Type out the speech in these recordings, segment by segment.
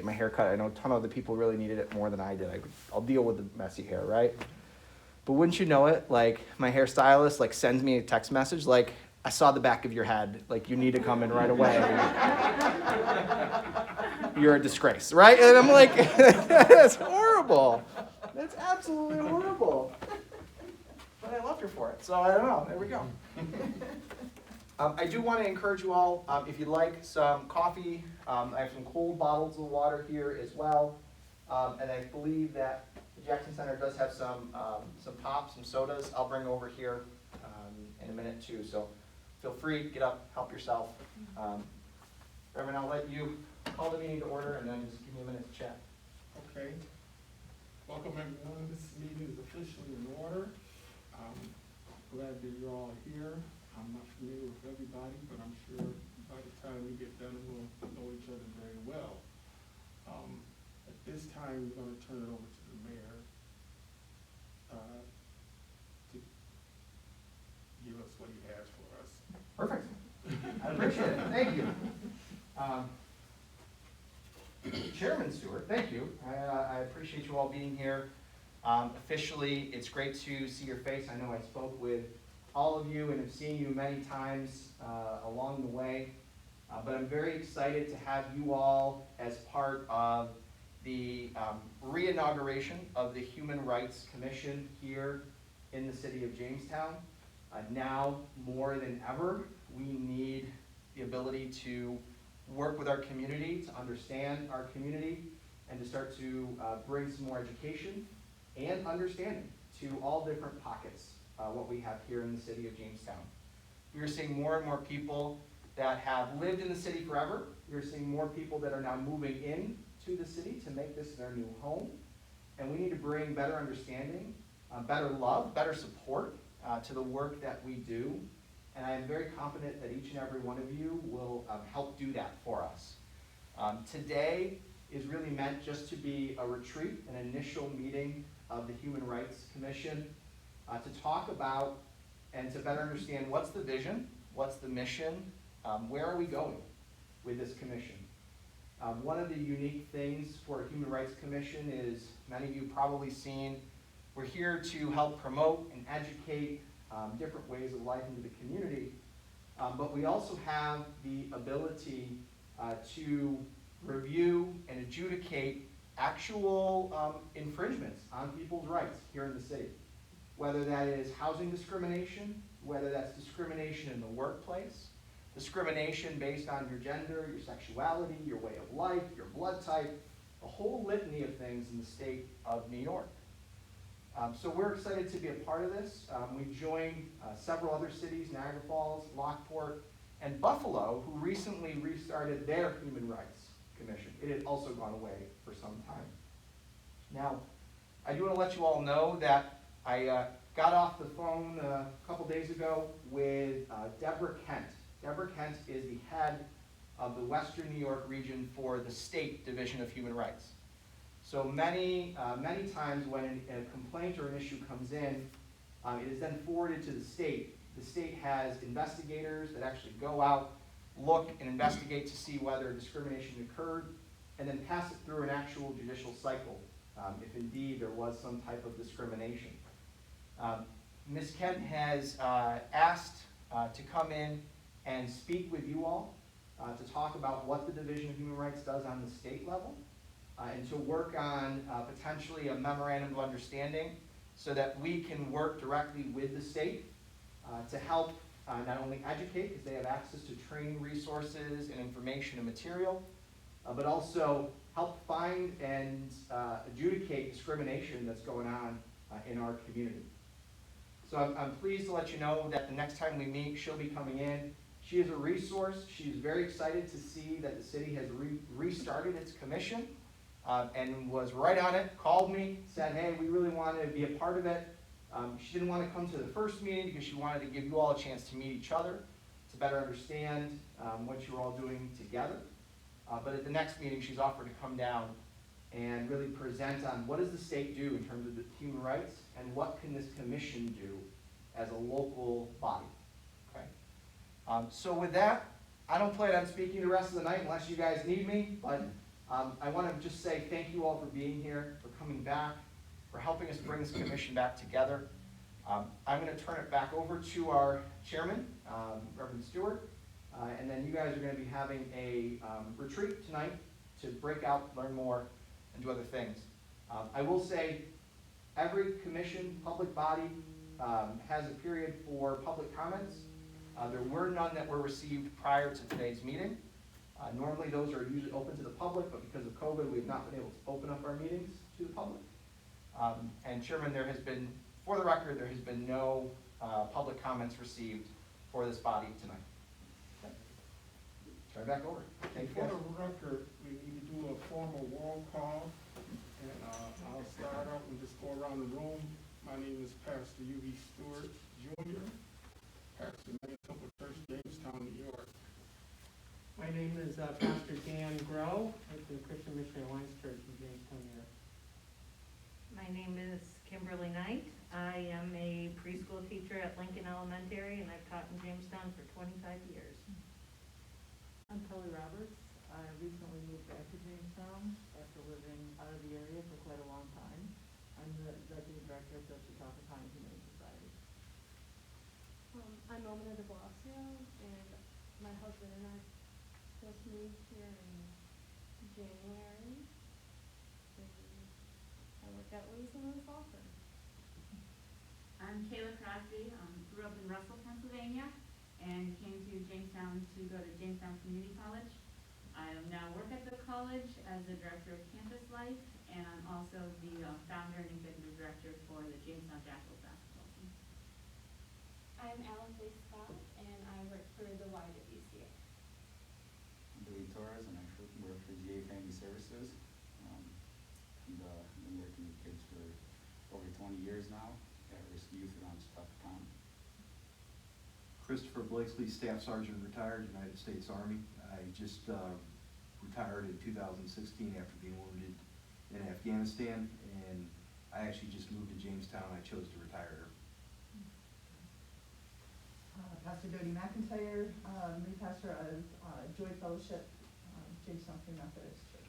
my hair cut. I know a ton of other people really needed it more than I did. I'll deal with the messy hair, right? But wouldn't you know it, like, my hairstylist, like, sends me a text message, like, I saw the back of your head, like, you need to come in right away. You're a disgrace, right? And I'm like, that's horrible. That's absolutely horrible. But I loved her for it, so I don't know. There we go. I do want to encourage you all, if you'd like some coffee, I have some cold bottles of water here as well. And I believe that the Jackson Center does have some pops, some sodas. I'll bring over here in a minute too. So feel free, get up, help yourself. Reverend, I'll let you call the meeting to order and then just give me a minute to chat. Okay. Welcome everyone. This meeting is officially in order. Glad that you're all here. I'm not familiar with everybody, but I'm sure by the time we get done, we'll know each other very well. At this time, we're going to turn it over to the mayor to give us what he has for us. Perfect. I appreciate it. Thank you. Chairman Stewart, thank you. I appreciate you all being here. Officially, it's great to see your face. I know I spoke with all of you and have seen you many times along the way, but I'm very excited to have you all as part of the re-inauguration of the Human Rights Commission here in the city of Jamestown. Now more than ever, we need the ability to work with our community, to understand our community, and to start to bring some more education and understanding to all different pockets, what we have here in the city of Jamestown. We are seeing more and more people that have lived in the city forever. We are seeing more people that are now moving in to the city to make this their new home. And we need to bring better understanding, better love, better support to the work that we do. And I am very confident that each and every one of you will help do that for us. Today is really meant just to be a retreat, an initial meeting of the Human Rights Commission to talk about and to better understand what's the vision, what's the mission, where are we going with this commission. One of the unique things for a Human Rights Commission is, many of you probably seen, we're here to help promote and educate different ways of life into the community, but we also have the ability to review and adjudicate actual infringements on people's rights here in the city. Whether that is housing discrimination, whether that's discrimination in the workplace, discrimination based on your gender, your sexuality, your way of life, your blood type, a whole litany of things in the state of New York. So we're excited to be a part of this. We joined several other cities, Niagara Falls, Lockport, and Buffalo, who recently restarted their Human Rights Commission. It had also gone away for some time. Now, I do want to let you all know that I got off the phone a couple days ago with Deborah Kent. Deborah Kent is the head of the Western New York region for the State Division of Human Rights. So many times when a complaint or an issue comes in, it is then forwarded to the state. The state has investigators that actually go out, look and investigate to see whether discrimination occurred, and then pass it through an actual judicial cycle, if indeed there was some type of discrimination. Ms. Kent has asked to come in and speak with you all to talk about what the Division of Human Rights does on the state level, and to work on potentially a memorandum of understanding so that we can work directly with the state to help not only educate, because they have access to training resources and information and material, but also help find and adjudicate discrimination that's going on in our community. So I'm pleased to let you know that the next time we meet, she'll be coming in. She is a resource. She's very excited to see that the city has restarted its commission and was right on it, called me, said, hey, we really want to be a part of it. She didn't want to come to the first meeting because she wanted to give you all a chance to meet each other, to better understand what you're all doing together. But at the next meeting, she's offered to come down and really present on what does the state do in terms of the human rights and what can this commission do as a local body. Okay. So with that, I don't plan on speaking the rest of the night unless you guys need me, but I want to just say thank you all for being here, for coming back, for helping us bring this commission back together. I'm going to turn it back over to our chairman, Reverend Stewart, and then you guys are going to be having a retreat tonight to break out, learn more, and do other things. I will say every commission, public body has a period for public comments. There were none that were received prior to today's meeting. Normally those are usually open to the public, but because of COVID, we've not been able to open up our meetings to the public. And Chairman, there has been, for the record, there has been no public comments received for this body tonight. Okay. Turn it back over. Thank you For guys. the record, we need to do a formal roll call, and I'll start out and just go around the room. My name is Pastor U.V. Stewart Jr., Pastor Temple Church, Jamestown, New York. My name is Pastor Dan Grow with the Christian Missionary Alliance Church in Jamestown, New York. My name is Kimberly Knight. I am a preschool teacher at Lincoln Elementary, and I've taught in Jamestown for 25 years. I'm Kelly Roberts. I recently moved back to Jamestown after living out of the area for quite a long time. I'm the executive director of the Chautauqua County Humane Society. I'm Omina de Blasio, and my husband and I just moved here in January. And I work at Lewis and Lewis Law Firm. I'm Kayla Crosby. Grew up in Russell, Pennsylvania, and came to Jamestown to go to Jamestown Community College. I now work at the college as the director of campus life, and I'm also the founder and executive director for the Jamestown Jackals basketball team. I'm Alice A. Scott, and I work for the YWCA. I'm Billy Torres, and I work for GA Family Services. I've been working with kids for over 20 years now, at-risk youth around Chautauqua County. Christopher Blakesley, Staff Sergeant, retired, United States Army. I just retired in 2016 after being wounded in Afghanistan, and I actually just moved to Jamestown. I chose to retire. Pastor Dodie McIntyre, lead pastor of Joy Fellowship, Jamestown Free Methodist Church.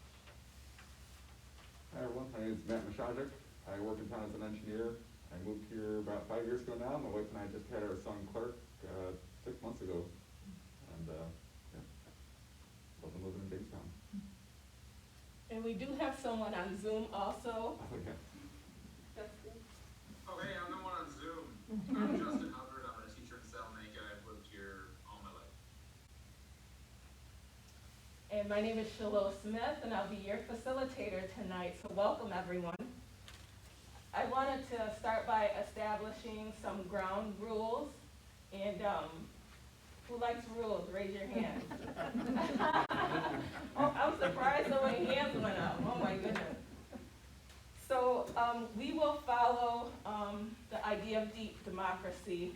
Hi everyone, my name is Matt Mashajic. I work in town as an engineer. I moved here about 5 years ago now. My wife and I just had our son Clark 6 months ago. And yeah, love to live in Jamestown. And we do have someone on Zoom also. Oh yeah. Justin. Oh hey, I'm the one on Zoom. I'm Justin Hubbard. I'm a teacher in Salamanca. I've lived here all my life. And my name is Shalom Smith, and I'll be your facilitator tonight. So welcome everyone. I wanted to start by establishing some ground rules. And who likes rules? Raise your hand. Oh, I'm surprised so many hands went up. Oh my goodness. So we will follow the idea of deep democracy,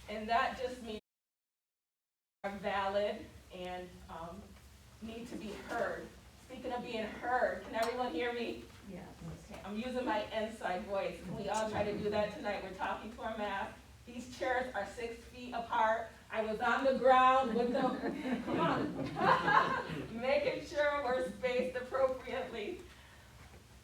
and that just means are valid and need to be heard. Speaking of being heard, can everyone hear me? Yes. Okay, I'm using my inside voice. Can we all try to do that tonight? We're talking to our mask. These chairs are 6 feet apart. I was on the ground with them. Come on. Making sure we're spaced appropriately.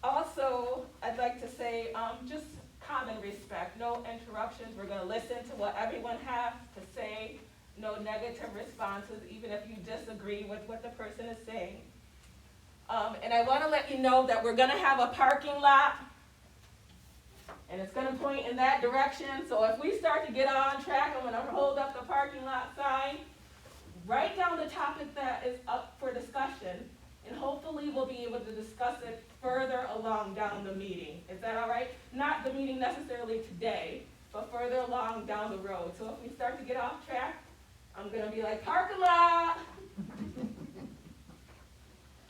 Also, I'd like to say just common respect. No interruptions. We're going to listen to what everyone has to say. No negative responses, even if you disagree with what the person is saying. And I want to let you know that we're going to have a parking lot, and it's going to point in that direction. So if we start to get on track, I'm going to hold up the parking lot sign, write down the topic that is up for discussion, and hopefully we'll be able to discuss it further along down the meeting. Is that all right? Not the meeting necessarily today, but further along down the road. So if we start to get off track, I'm going to be like, parking lot!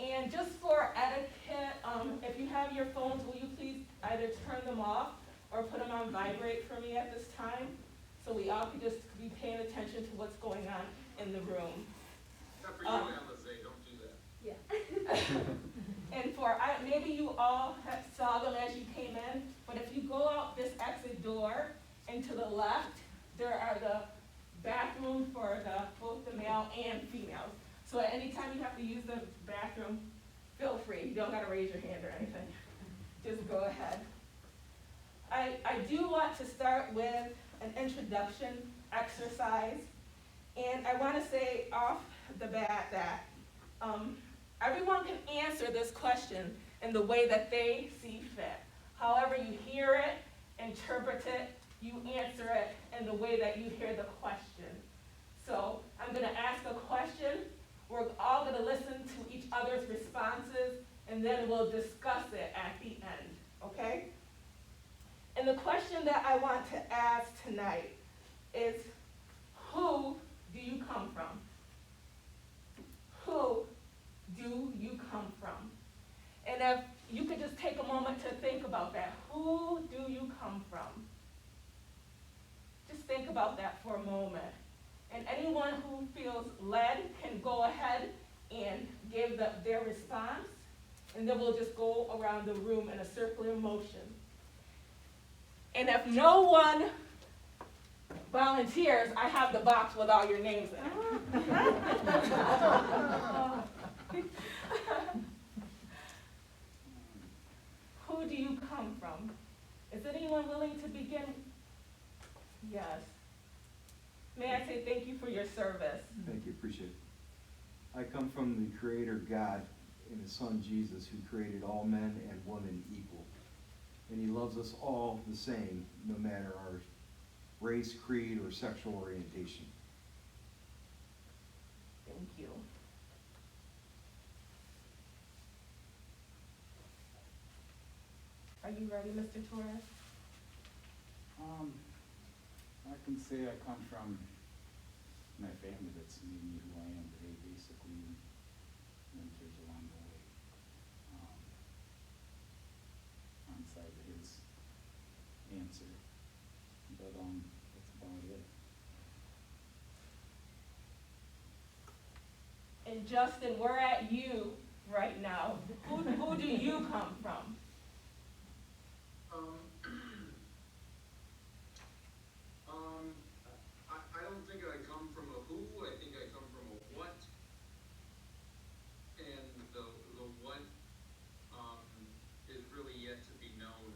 And just for etiquette, if you have your phones, will you please either turn them off or put them on vibrate for me at this time, so we all can just be paying attention to what's going on in the room. Except for you, Alizé, don't do that. Yeah. And maybe you all saw them as you came in, but if you go out this exit door and to the left, there are the bathrooms for both the male and females. So at any time you have to use the bathroom, feel free. You don't gotta raise your hand or anything. Just go ahead. I do want to start with an introduction exercise. And I want to say off the bat that everyone can answer this question in the way that they see fit. However you hear it, interpret it, you answer it in the way that you hear the question. So I'm going to ask a question. We're all going to listen to each other's responses, and then we'll discuss it at the end, okay? And the question that I want to ask tonight is, who do you come from? Who do you come from? And if you could just take a moment to think about that. Who do you come from? Just think about that for a moment. And anyone who feels led can go ahead and give their response, and then we'll just go around the room in a circular motion. And if no one volunteers, I have the box with all your names in it. Who do you come from? Is anyone willing to begin? Yes. May I say thank you for your service? Thank you, appreciate it. I come from the Creator God and His Son Jesus, who created all men and women equal. And He loves us all the same, no matter our race, creed, or sexual orientation. Thank you. Are you ready, Mr. Torres? I can say I come from my family that's made me who I am today, basically, mentors along the way. On side of his answer, but that's about it. And Justin, we're at you right now. Who do you come from? I don't think I come from a who, I think I come from a what. And the what, is really yet to be known.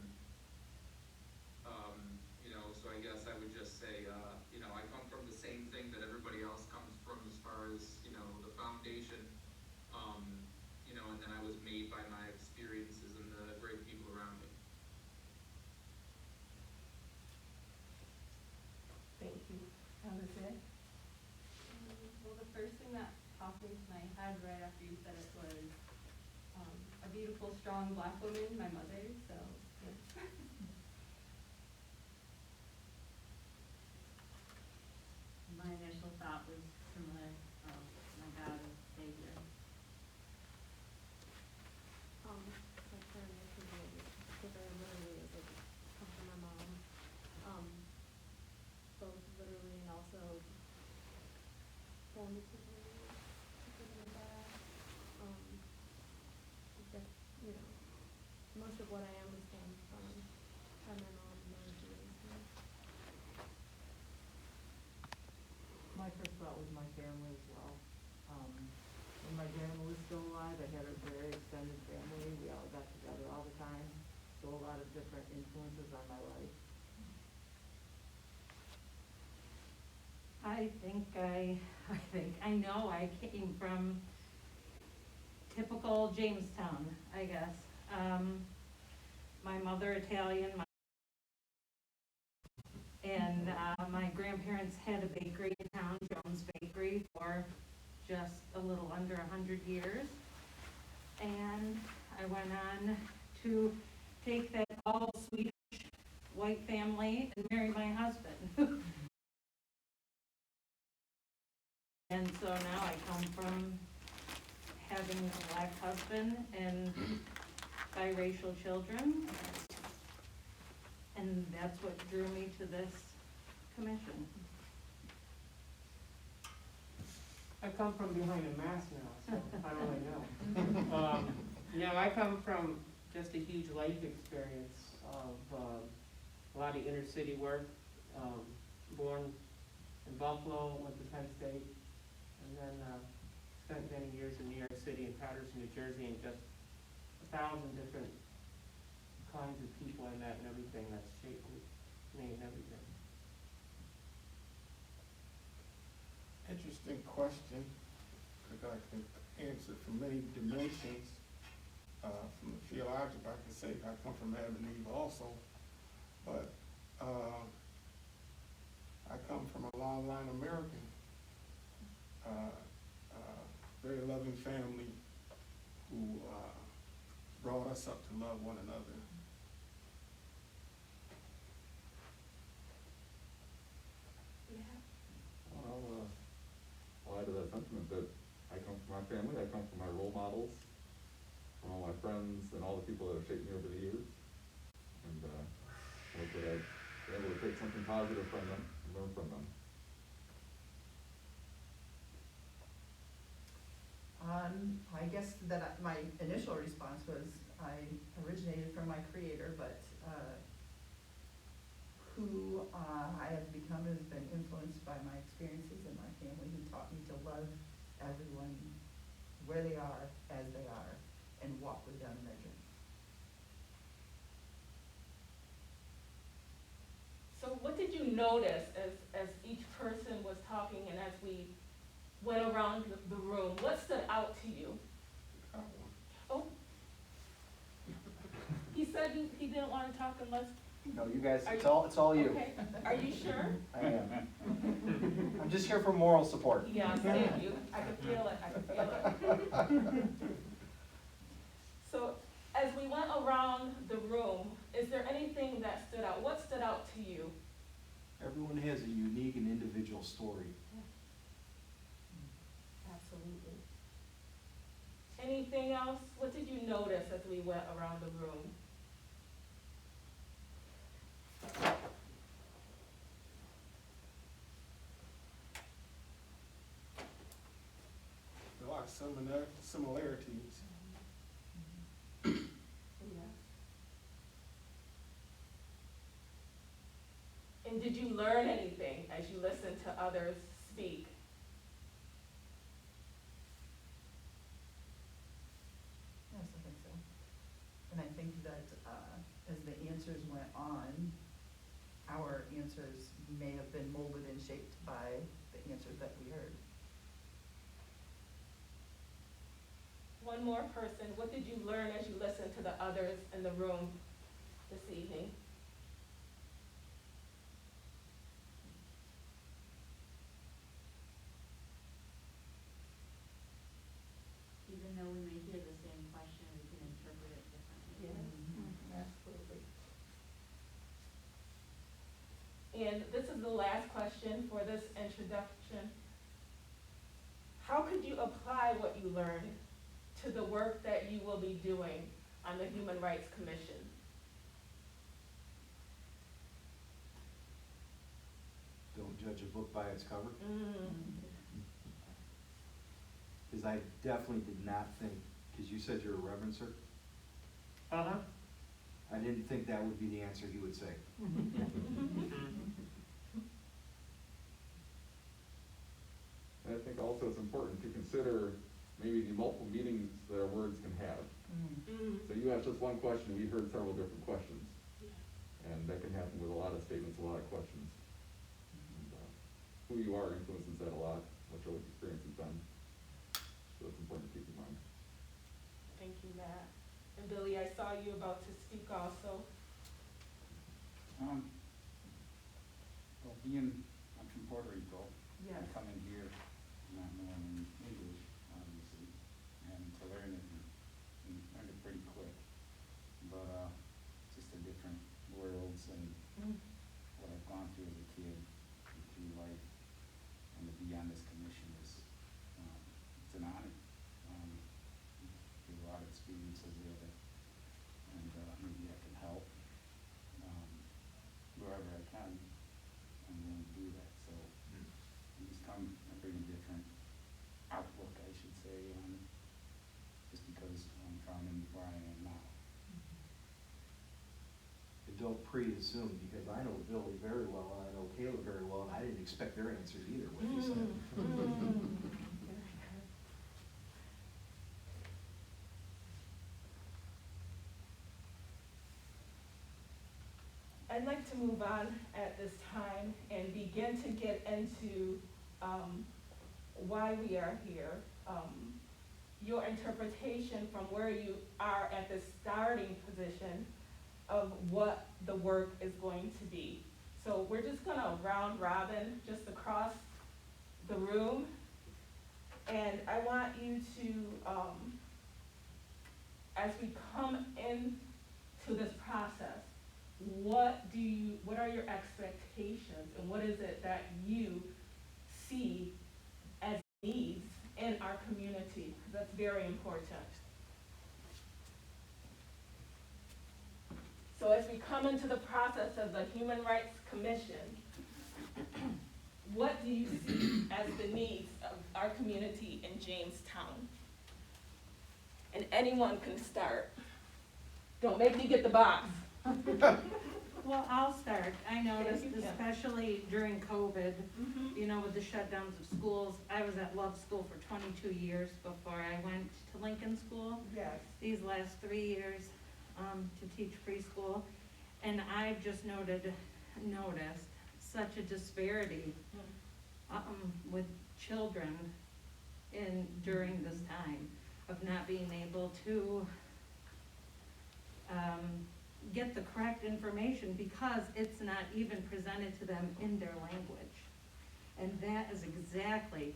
So I guess I would just say, I come from the same thing that everybody else comes from as far as, the foundation. And then I was made by my experiences and the great people around me. Thank you. That was it. Well, the first thing that popped into my head right after you said it was a beautiful, strong Black woman, my mother, so, yeah. My initial thought was similar, my God and Savior. Like for me, because I literally is like come from my mom, both literally and also formatively, something like that. That, most of what I am is came from my mom and my raised. My first thought was my family as well. When my grandma was still alive, I had a very extended family. We all got together all the time. So a lot of different influences on my life. I know I came from typical Jamestown, I guess. My mother Italian, and my grandparents had a bakery in town, Jones Bakery, for just a little under 100 years. And I went on to take that all Swedish white family and marry my husband. And so now I come from having a Black husband and biracial children. And that's what drew me to this commission. I come from behind a mask now, so I don't really know. I come from just a huge life experience of a lot of inner city work. Born in Buffalo, went to Penn State, and then spent many years in New York City and Paterson, New Jersey, and just 1,000 different kinds of people in that and everything that's shaped me and everything. Interesting question, because I can answer from many dimensions. From the theological, I can say I come from Adam and Eve also, but I come from a long line American, very loving family who brought us up to love one another. I'll add to that sentiment that I come from my family, I come from my role models, from all my friends and all the people that have shaped me over the years. And hope that I've been able to take something positive from them and learn from them. I guess that my initial response was I originated from my creator, but who I have become has been influenced by my experiences in my family, who taught me to love everyone where they are, as they are, and walk with them in their journey. So what did you notice as each person was talking and as we went around the room? What stood out to you? Oh. He said he didn't want to talk unless. No, you guys, Are it's you- all you. Okay, are you sure? I am. I'm just here for moral support. Yeah, thank you. I can feel it, I can feel it. So, as we went around the room, is there anything that stood out? What stood out to you? Everyone has a unique and individual story. Absolutely. Anything else? What did you notice as we went around the room? A lot of similarities. And did you learn anything as you listened to others speak? Yes, I think so. And I think that as the answers went on, our answers may have been molded and shaped by the answers that we heard. One more person, what did you learn as you listened to the others in the room this evening? Even though we may hear the same question, we can interpret it differently. Absolutely. And this is the last question for this introduction. How could you apply what you learned to the work that you will be doing on the Human Rights Commission? Don't judge a book by its cover. Mm. Because I definitely did not think, because you said you're a reverencer, Uh-huh. I didn't think that would be the answer he would say. And I think also it's important to consider maybe the multiple meanings that our words can have. Mm. So you asked just one question, we heard several different questions. And that can happen with a lot of statements, a lot of questions. And, who you are influences that a lot, what your life experience has been. So it's important to keep in mind. Thank you, Matt. And Billy, I saw you about to speak also. Well, I'm from Puerto Rico. Yes. I come in here not knowing English, obviously, and to learn it, and learn it pretty quick. But just the different worlds and what I've gone through as a kid, through life, and to be on this commission is, it's an honor. There's a lot of experiences there that, and maybe I can help wherever I can. I'm willing to do that. So I just come and bring a different outlook, I should say, on it, just because I'm from and where I am now. And don't pre-assume, because I know Billy very well, and I know Kayla very well, and I didn't expect their answers either, what you said. I'd like to move on at this time and begin to get into why we are here. Your interpretation from where you are at the starting position of what the work is going to be. So we're just gonna round robin just across the room. And I want you to, as we come into this process, what are your expectations and what is it that you see as needs in our community? That's very important. So as we come into the process of the Human Rights Commission, what do you see as the needs of our community in Jamestown? And anyone can start. Don't make me get the box. Well, I'll start. I noticed, Thank you, Kim. especially during COVID, Mm-hmm. you know, with the shutdowns of schools. I was at Love School for 22 years before I went to Lincoln School. Yes. These last 3 years to teach preschool, and I've just noticed such a disparity with children during this time of not being able to get the correct information because it's not even presented to them in their language. And that is exactly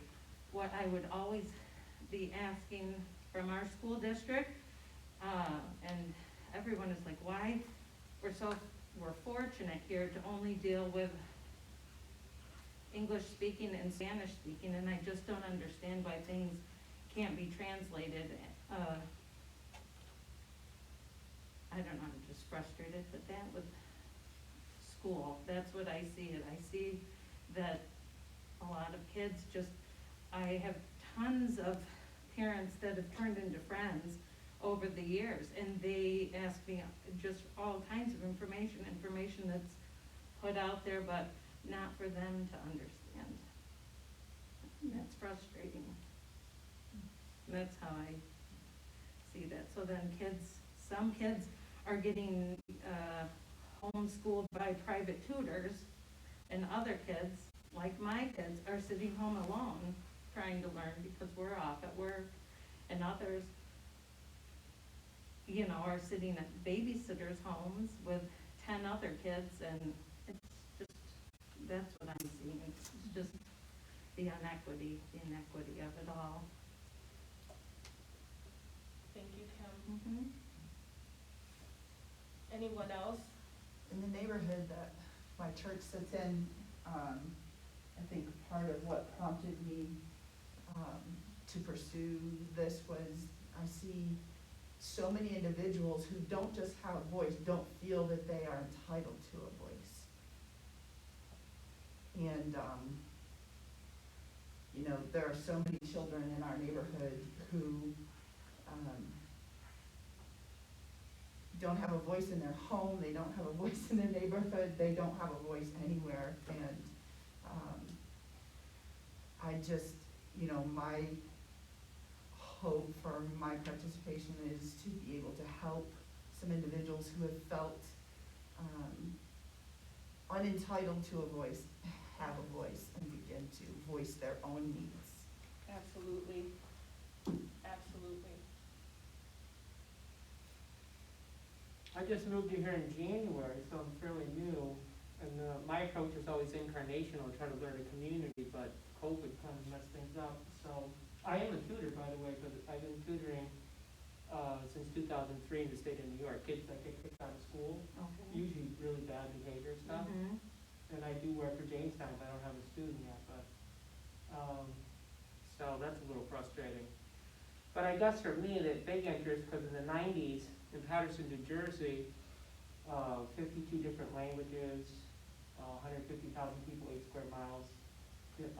what I would always be asking from our school district. And everyone is like, why? We're fortunate here to only deal with English speaking and Spanish speaking, and I just don't understand why things can't be translated. I don't know, I'm just frustrated with that with school. That's what I see it. I see that a lot of kids I have tons of parents that have turned into friends over the years, and they ask me just all kinds of information that's put out there, but not for them to understand. And that's frustrating. And that's how I see that. So then some kids are getting homeschooled by private tutors, and other kids, like my kids, are sitting home alone trying to learn because we're off at work, and others, you know, are sitting at babysitters' homes with 10 other kids, and it's just, that's what I'm seeing. It's just the inequity of it all. Thank you, Kim. Mm-hmm. Anyone else? In the neighborhood that my church sits in, I think part of what prompted me to pursue this was I see so many individuals who don't just have a voice, don't feel that they are entitled to a voice. And, you know, there are so many children in our neighborhood who don't have a voice in their home, they don't have a voice in their neighborhood, they don't have a voice anywhere. And I just, you know, my hope for my participation is to be able to help some individuals who have felt unentitled to a voice, have a voice, and begin to voice their own needs. Absolutely. Absolutely. I just moved here in January, so I'm fairly new, and my approach is always incarnational, try to learn a community, but COVID kind of messed things up. So I am a tutor, by the way, but I've been tutoring since 2003 in the state of New York, kids that get kicked out of school, Okay. usually really bad behavior stuff. Mm-hmm. And I do work for Jamestown, but I don't have a student yet, but, so that's a little frustrating. But I guess for me, the big interest, because in the 90s, in Paterson, New Jersey, 52 different languages, 150,000 people, 8 square miles, just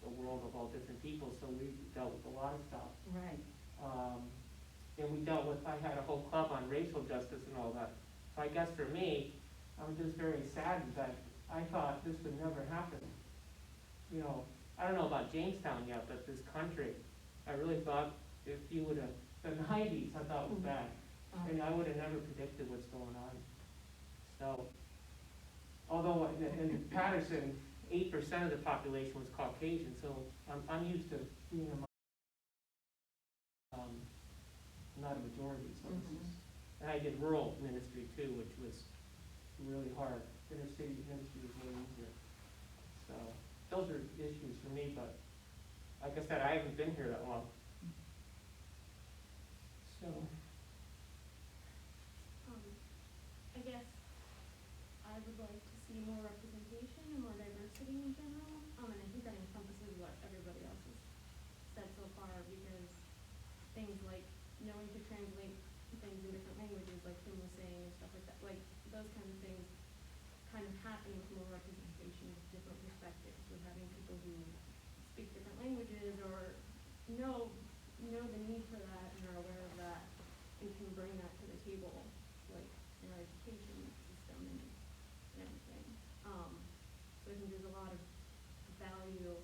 a world of all different people, so we dealt with a lot of stuff. Right. And we dealt with, I had a whole club on racial justice and all that. So I guess for me, I'm just very saddened that I thought this would never happen. You know, I don't know about Jamestown yet, but this country, I really thought if you would have, the 90s I thought was bad. And I would have never predicted what's going on. So although in Patterson, 8% of the population was Caucasian, so I'm used to being not a majority, so this is, and I did rural ministry too, which was really hard. Inner city ministry was way easier. So those are issues for me, but like I said, I haven't been here that long. So, I guess I would like to see more representation and more diversity in general. And I think that encompasses what everybody else has said so far, because things like knowing to translate things in different languages, like Tim was saying, and stuff like that, like those kinds of things kind of happen with more representation of different perspectives, with having people who speak different languages or know the need for that and are aware of that and can bring that to the table, like in our education system and everything. So I think there's a lot of value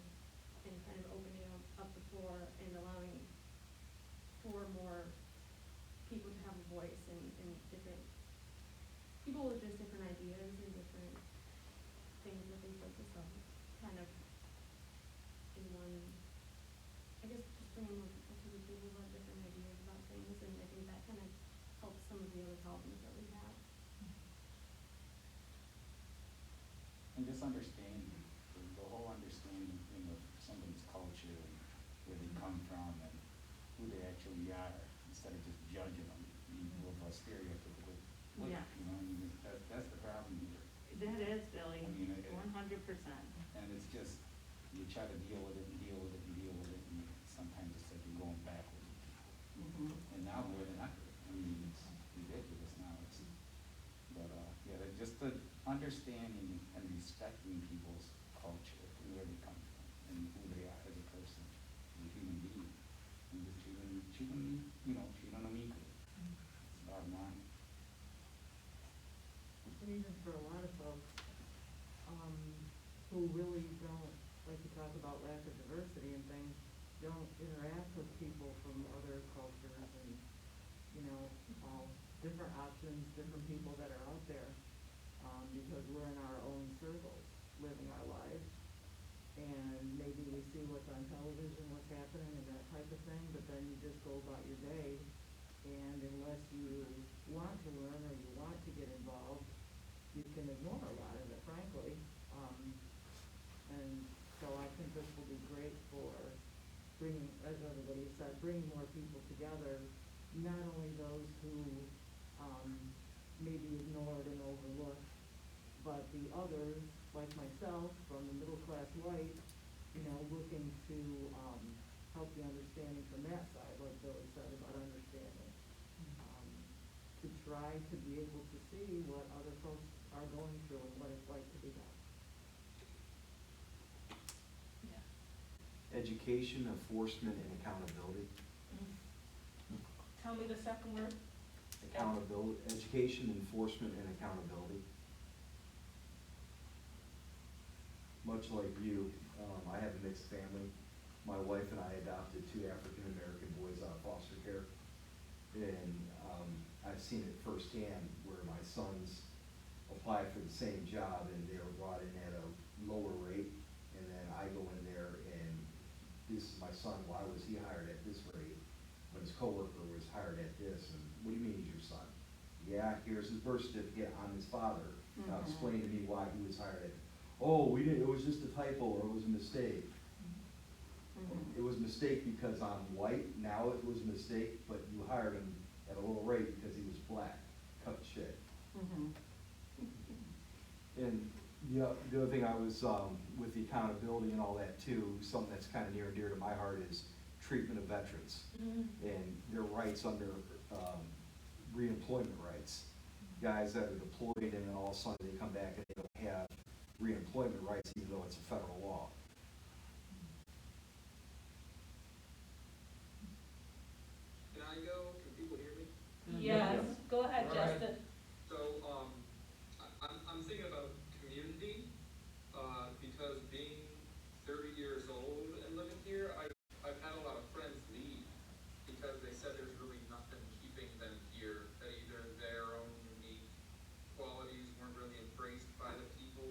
in kind of opening up the floor and allowing for more people to have a voice and different people with just different ideas and different things that they focus on, kind of in one, I guess just bringing more people to the table about different ideas about things, and I think that kind of helps some of the other problems that we have. And just understanding, the whole understanding thing of somebody's culture and where they come from and who they actually are, instead of just judging them with a stereotypical look, Yeah. you know, I mean, that's the problem here. That is, Billy, I mean, 100%. And it's just, you try to deal with it and deal with it and deal with it, and sometimes it's like you're going backwards. And now more than ever, I mean, it's ridiculous now, but, yeah, just the understanding and respecting people's culture and where they come from and who they are as a person, as a human being, and just treat them equally. It's bottom line. And even for a lot of folks, who really don't, like you talk about lack of diversity and things, don't interact with people from other cultures and, all different options, different people that are out there, because we're in our own circles, living our lives. And maybe we see what's on television, what's happening and that type of thing, but then you just go about your day, and unless you want to learn or you want to get involved, you can ignore a lot of it, frankly. And so I think this will be great for bringing, as everybody said, bringing more people together, not only those who may be ignored and overlooked, but the others, like myself, from the middle class white, looking to help the understanding from that side, like Billy said about understanding. To try to be able to see what other folks are going through and what it's like to be them. Education, enforcement, and accountability. Tell me the second word. Accountability, education, enforcement, and accountability. Much like you, I have a mixed family. My wife and I adopted 2 African-American boys out of foster care. And I've seen it firsthand where my sons applied for the same job and they were brought in at a lower rate. And then I go in there and this is my son, why was he hired at this rate when his coworker was hired at this? And what do you mean he's your son? Yeah, here's his birth certificate, I'm his father. Now explain to me why he was hired at, oh, we didn't, it was just a typo or it was a mistake. It was a mistake because I'm white, now it was a mistake, but you hired him at a lower rate because he was black. Cut the shit. And the other thing I was, with the accountability and all that too, something that's kind of near and dear to my heart is treatment of veterans and their rights under reemployment rights. Guys that are deployed and then all of a sudden they come back and they don't have reemployment rights even though it's a federal law. Can I go? Can people hear me? Yes, go ahead, All right. Justin. So, I'm thinking about community, because being 30 years old and living here, I've had a lot of friends leave because they said there's really nothing keeping them here, that either their own unique qualities weren't really embraced by the people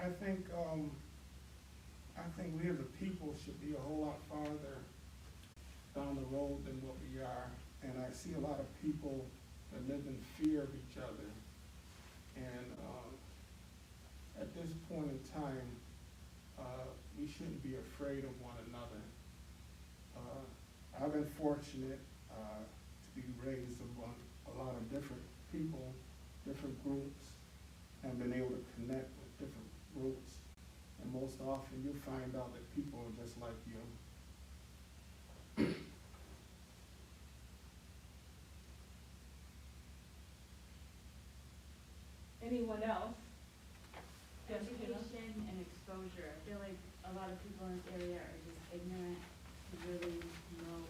I think we as a people should be a whole lot farther down the road than what we are. And I see a lot of people that live in fear of each other. And at this point in time, we shouldn't be afraid of one another. I've been fortunate to be raised among a lot of different people, different groups, and been able to connect with different groups. And most often you find out that people are just like you. Anyone else? Yes, Kayla? Education and exposure. I feel like a lot of people in this area are just ignorant to really know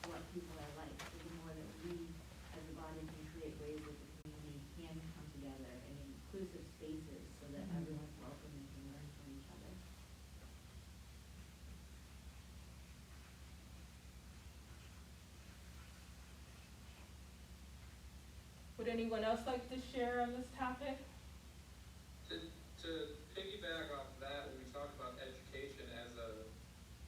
what people are like. So the more that we, as a body, can create ways that the community can come together in inclusive spaces so that everyone's welcome and can learn from each other. Would anyone else like to share on this topic? To piggyback off that, when we talk about education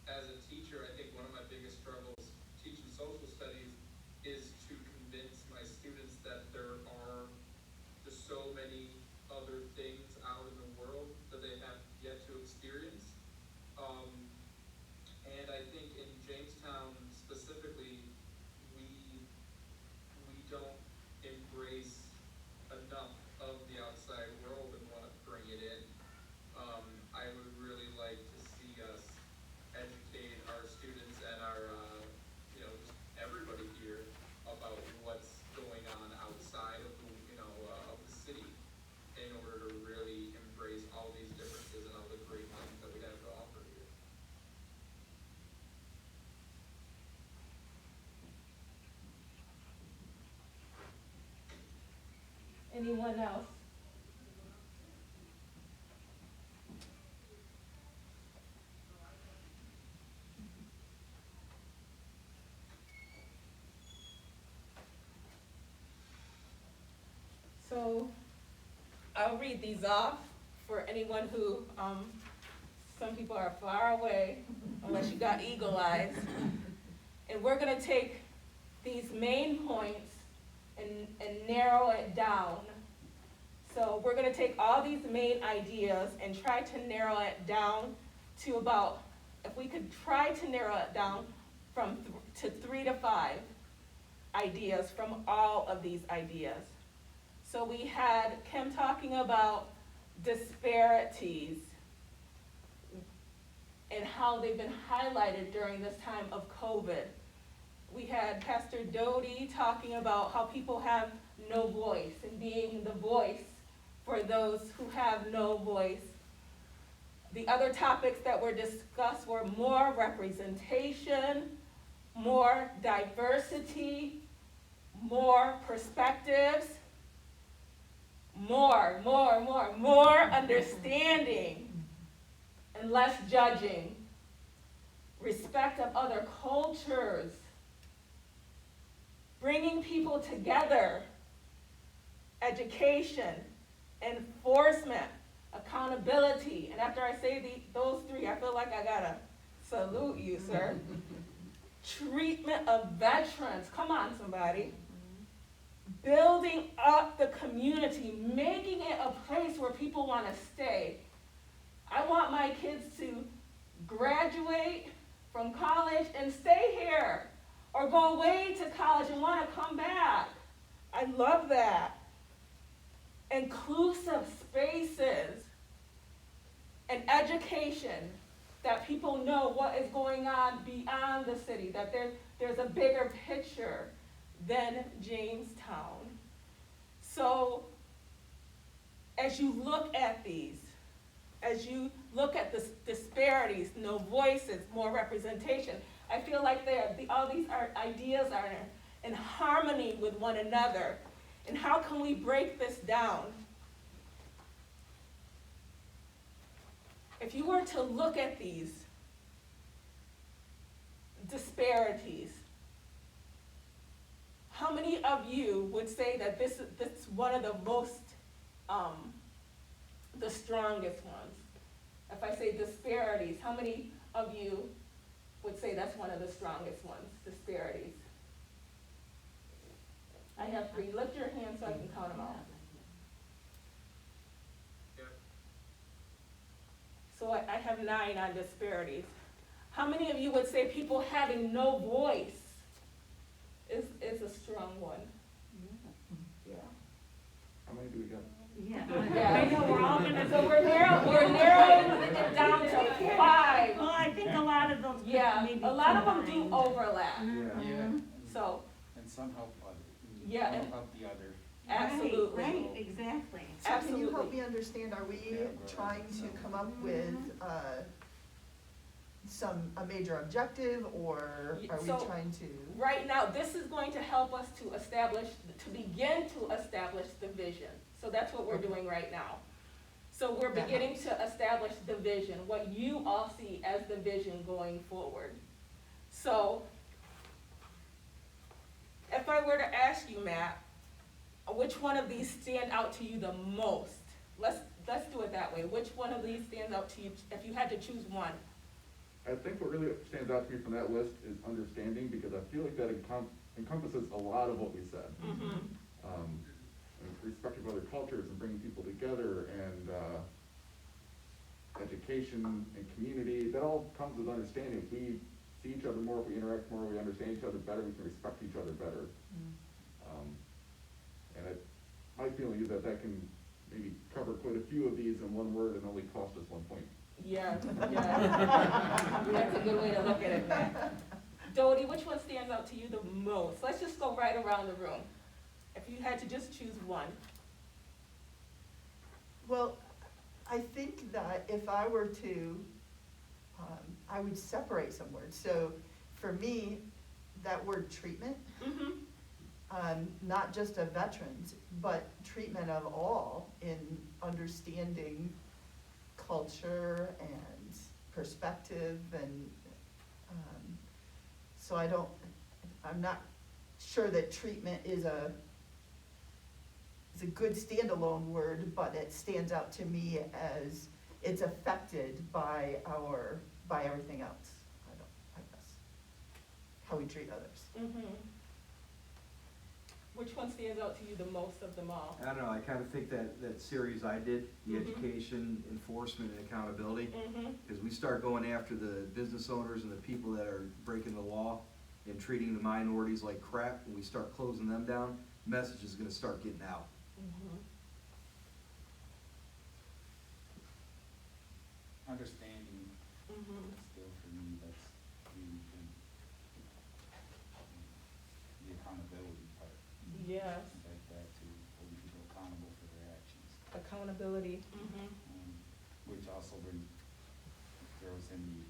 as a teacher, I think one of my biggest struggles teaching social studies is to convince my students that there are just so many other things out in the world that they have yet to experience. And I think in Jamestown specifically, we don't embrace enough of the outside world and want to bring it in. I would really like to see us educate our students and our, just everybody here about what's going on outside of of the city in order to really embrace all these differences and all the great things that we have to offer here. Anyone else? So I'll read these off for anyone who, some people are far away, unless you got eagle eyes. And we're gonna take these main points and narrow it down. So we're gonna take all these main ideas and try to narrow it down to about, if we could try to narrow it down to 3 to 5 ideas from all of these ideas. So we had Kim talking about disparities and how they've been highlighted during this time of COVID. We had Pastor Doty talking about how people have no voice and being the voice for those who have no voice. The other topics that were discussed were more representation, more diversity, more perspectives, more understanding, and less judging, respect of other cultures, bringing people together, education, enforcement, accountability. And after I say those 3, I feel like I gotta salute you, sir. Treatment of veterans. Come on, somebody. Building up the community, making it a place where people want to stay. I want my kids to graduate from college and stay here, or go away to college and want to come back. I love that. Inclusive spaces and education, that people know what is going on beyond the city, that there's a bigger picture than Jamestown. So as you look at these, as you look at the disparities, no voices, more representation, I feel like all these ideas are in harmony with one another. And how can we break this down? If you were to look at these disparities, how many of you would say that this is one of the most, the strongest ones? If I say disparities, how many of you would say that's one of the strongest ones, disparities? I have 3. Lift your hand so I can count them out. Yep. So I have 9 on disparities. How many of you would say people having no voice is a strong one? Yeah. How many do we got? Yeah, I know, we're all gonna. So we're narrowing it down to 5. Well, I think a lot of those could Yeah, maybe a lot of them do combine. overlap, Yeah. so, And some help other, Yeah, some and- help the other. absolutely. Right, exactly. So can you help Absolutely. me understand, are we Yeah, go trying ahead. to come up with, a major objective, or are we So- trying to? Right now, this is going to help us to begin to establish the vision. So that's what we're doing right now. So we're That beginning to establish the vision, what you all see as the vision going forward. So if I were to ask you, Matt, which one of these stand out to you the most? Let's do it that way. Which one of these stands out to you if you had to choose one? I think what really stands out to me from that list is understanding, because I feel like that encompasses a lot of what we said. And respect of other cultures and bringing people together and, education and community, that all comes with understanding. If we see each other more, if we interact more, we understand each other better, we can respect each other better. And my feeling is that can maybe cover quite a few of these in one word and only cost us 1 point. Yeah. That's a good way to look at it, Matt. Dodie, which one stands out to you the most? Let's just go right around the room. If you had to just choose one. Well, I think that if I were to, I would separate some words. So for me, that word treatment, not just of veterans, but treatment of all in understanding culture and perspective, and so I'm not sure that treatment is a good standalone word, but it stands out to me as it's affected by everything else. I guess how we treat others. Which one stands out to you the most of them all? I don't know, I kind of think that series I did, the education, enforcement, and accountability, because we start going after the business owners and the people that are breaking the law and treating the minorities like crap, and we start closing them down, message is gonna start getting out. Understanding, still for me, that's really been, the accountability part. Yes, Like that to holding people accountable for their actions. accountability. Which also throws in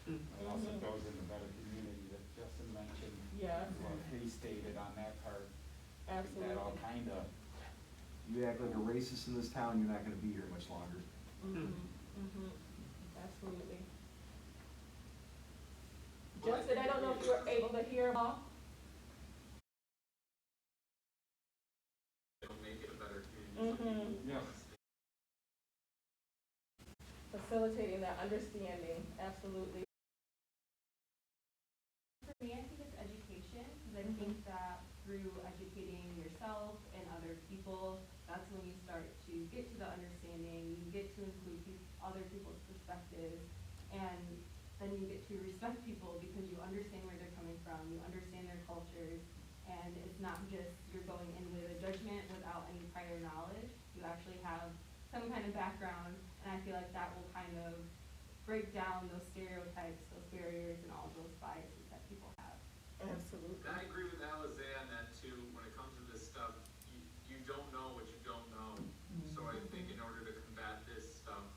it also throws in the better community that Justin mentioned. Yes, What he stated on that part. absolutely. That all kind of, You act like a racist in this town, you're not gonna be here much longer. Absolutely. Justin, I don't know if you were able to hear them all. It'll make it a better community. yes. Facilitating that understanding, absolutely. For me, I think it's education, because I think that through educating yourself and other people, that's when you start to get to the understanding, you get to include other people's perspectives, and then you get to respect people because you understand where they're coming from, you understand their cultures, and it's not just you're going in with a judgment without any prior knowledge. You actually have some kind of background, and I feel like that will kind of break down those stereotypes, those barriers, and all those biases that people have. Absolutely. And I agree with Alize on that too. When it comes to this stuff, you don't know what you don't know. So I think in order to combat this stuff,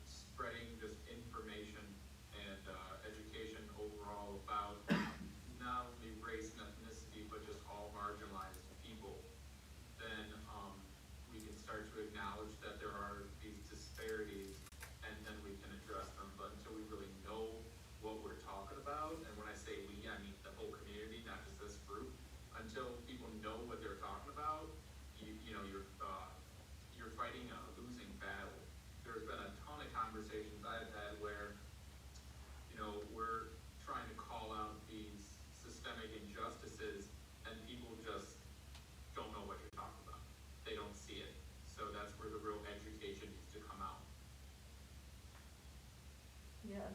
spreading just information and education overall about not only race and ethnicity, but just all marginalized people, then we can start to acknowledge that there are these disparities, and then we can address them. But until we really know what we're talking about, and when I say we, I mean the whole community, not just this group, Yes.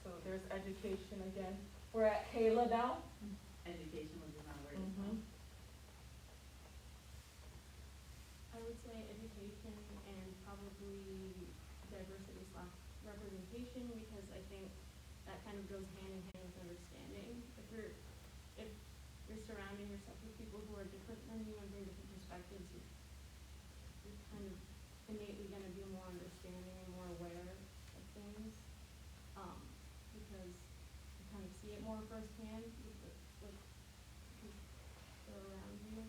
So there's education again. We're at Kayla now. Education was the word. Mhm. I would say education and probably diversity / representation, because I think that kind of goes hand in hand with understanding. If you're surrounding yourself with people who are different than you and bring different perspectives, you're kind of innately gonna be more understanding and more aware of things. Because you kind of see it more firsthand with people that are around you.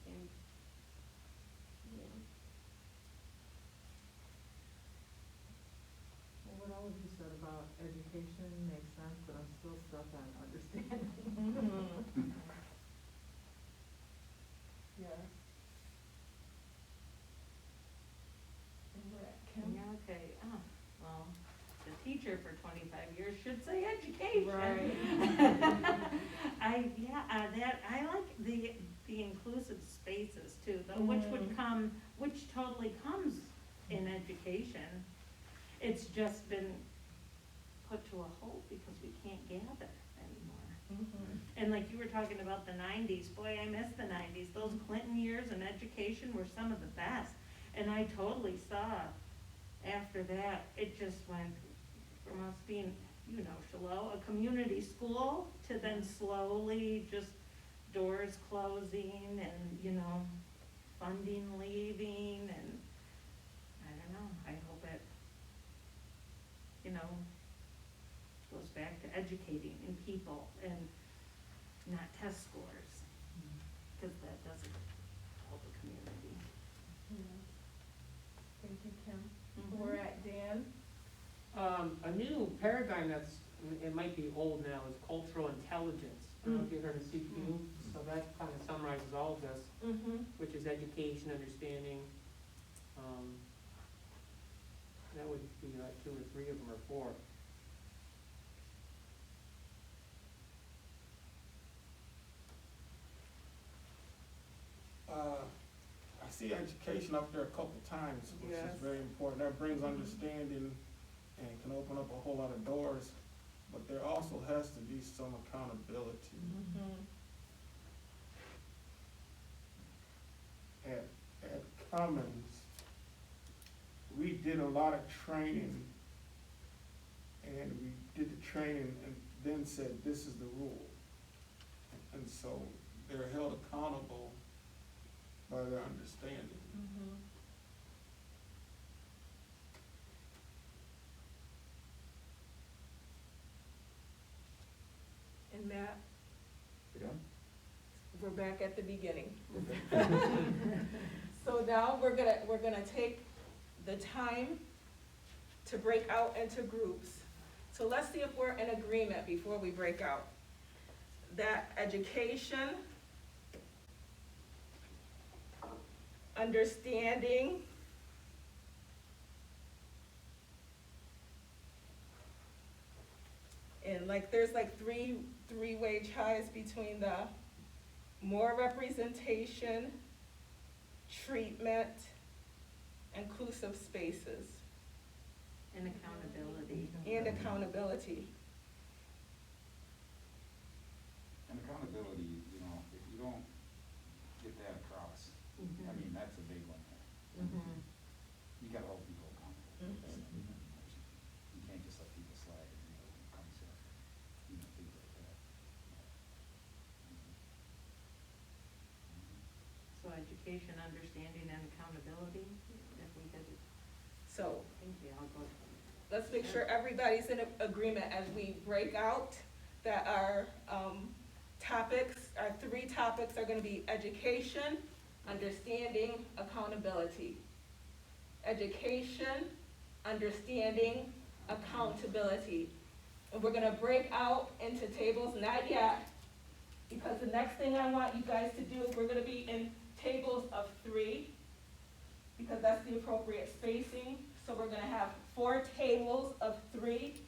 And, yeah. Well, what all of you said about education makes sense, but I'm still stuck on understanding. Mhm. Yes. And we're at Kim. Yeah, okay, well, the teacher for 25 years should say education. Right. I like the inclusive spaces too, though, which totally comes in education. It's just been put to a halt because we can't gather anymore. Mhm. And like you were talking about the 90s, boy, I miss the 90s. Those Clinton years in education were some of the best. And I totally saw after that, it just went from us being, Shiloh, a community school, to then slowly just doors closing and, funding leaving, and I don't know, I hope it, goes back to educating in people and not test scores, because that doesn't help a community. Yeah. Thank you, Kim. Mhm. We're at Dan. A new paradigm it might be old now, is cultural intelligence. I don't know if you heard of CQ, so that kind of summarizes all of this, Mhm. which is education, understanding. That would be like 2 or 3 of them, or 4. I see education up there a couple times, which Yes. is very important. That brings understanding and can open up a whole lot of doors, but there also has to be some accountability. Mhm. At Commons, we did a lot of training, and we did the training and then said, this is the rule. And so they're held accountable by their understanding. Mhm. And Matt, Again? we're back at the beginning. So now we're gonna take the time to break out into groups. So let's see if we're in agreement before we break out. That education, understanding, and there's three wage highs between the more representation, treatment, inclusive spaces, And accountability. and accountability. And accountability, if you don't get that across, Mhm. I mean, that's a big one there. Mhm. You gotta hold people accountable. Mhm. You can't just let people slide, when it comes to, things like that. So education, understanding, and accountability, if we could, So thank you, I'll go. let's make sure everybody's in agreement as we break out, that our our 3 topics are gonna be education, understanding, accountability. Education, understanding, accountability. And we're gonna break out into tables, not yet, because the next thing I want you guys to do is we're gonna be in tables of 3, because that's the appropriate spacing. So we're gonna have 4 tables of 3.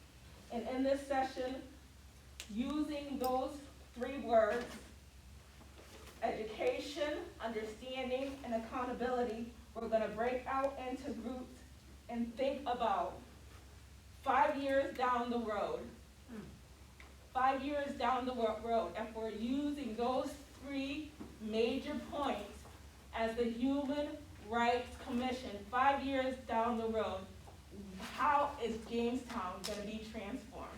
And in this session, using those 3 words, education, understanding, and accountability, we're gonna break out into groups and think about 5 years down the road. 5 years down the road, if we're using those 3 major points as the Human Rights Commission, 5 years down the road, how is Jamestown gonna be transformed?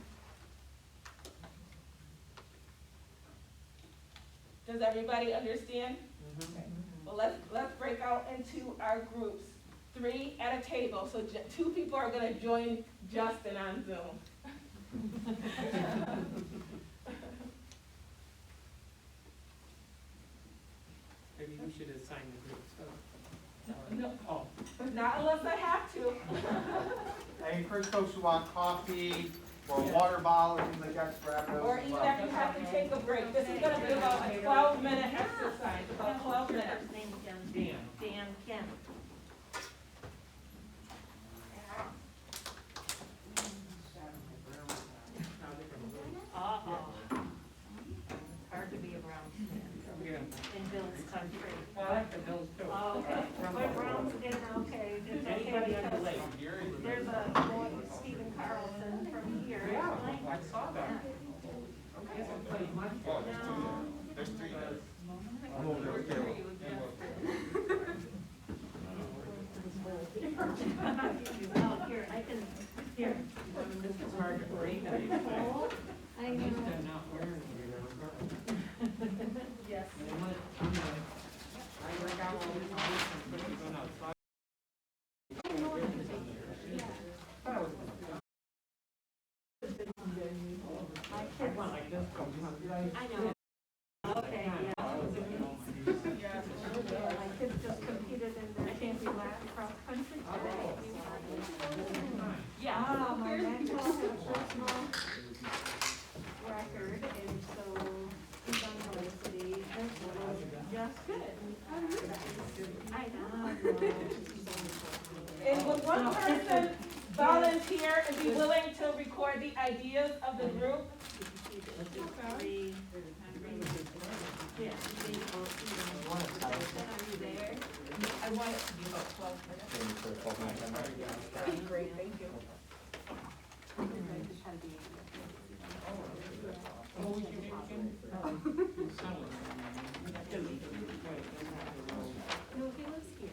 Does everybody understand? Well, let's break out into our groups, 3 at a table, so 2 people are gonna join Justin on Zoom. Maybe we should assign the groups. No, Oh, not unless I have to. I encourage folks who want coffee or a water bottle or things like that to grab those. Or as even well. if you have to take a break, this is gonna be about a 12-minute exercise, about 12 minutes. First name Dan. Dan Kim. Uh-oh. It's hard to be a Browns Yeah. fan in Bill's country. Well, I like the Bills too. Oh, okay, but Browns is okay, it's okay Anybody on the because lake? there's a boy, Stephen Carlson from here. Yeah, I saw that. He hasn't played much. No. There's 3 there. I'm over there with Caleb. Oh, here, I can, here. This is hard to breathe. I At know. least I'm not wearing it. Yes. I work out all the time, especially going outside. My I kids, went like this. I know. Okay, yeah. My kids just competed in the champion cross country today. Yeah, so my mentor had a personal record, and so he's on varsity, this was just good. I know. And would one person volunteer and be willing to record the ideas of the group? Three, yeah, three, are you there? I want it to be about 12 minutes. That'd be great, thank you. What was your name again? No, he lives here.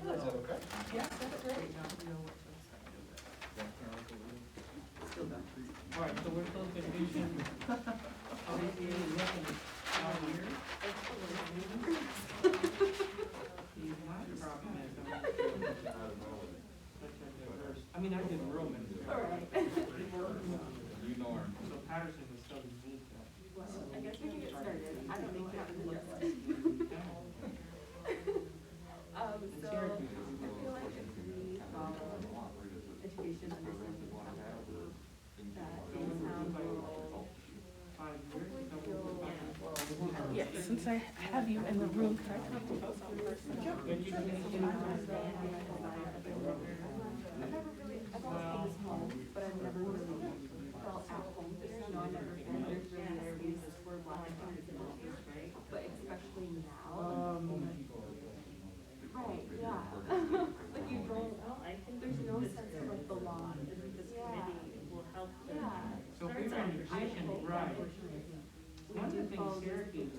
Is that okay? Yes, that's great. All right, so we're supposed to vision, obviously, looking out here. My problem is, I mean, I did rural ministry. All right. You know her. So Patterson was so unique that. I guess we can get started. I don't know how to do this. In So, Syracuse, I feel like if we follow education, understanding, that Jamestown will 5 years, so feel, Yes, since I have you in the room, can I talk to folks on person? education. I've never really, I've always been this home, but I've never really felt at home there, you know, I've never been there because we're black and right? But especially now. Right, yeah. Like you don't, there's no sense of like belonging, and this committee will help them. So if we were in a position, right, one of the things Syracuse,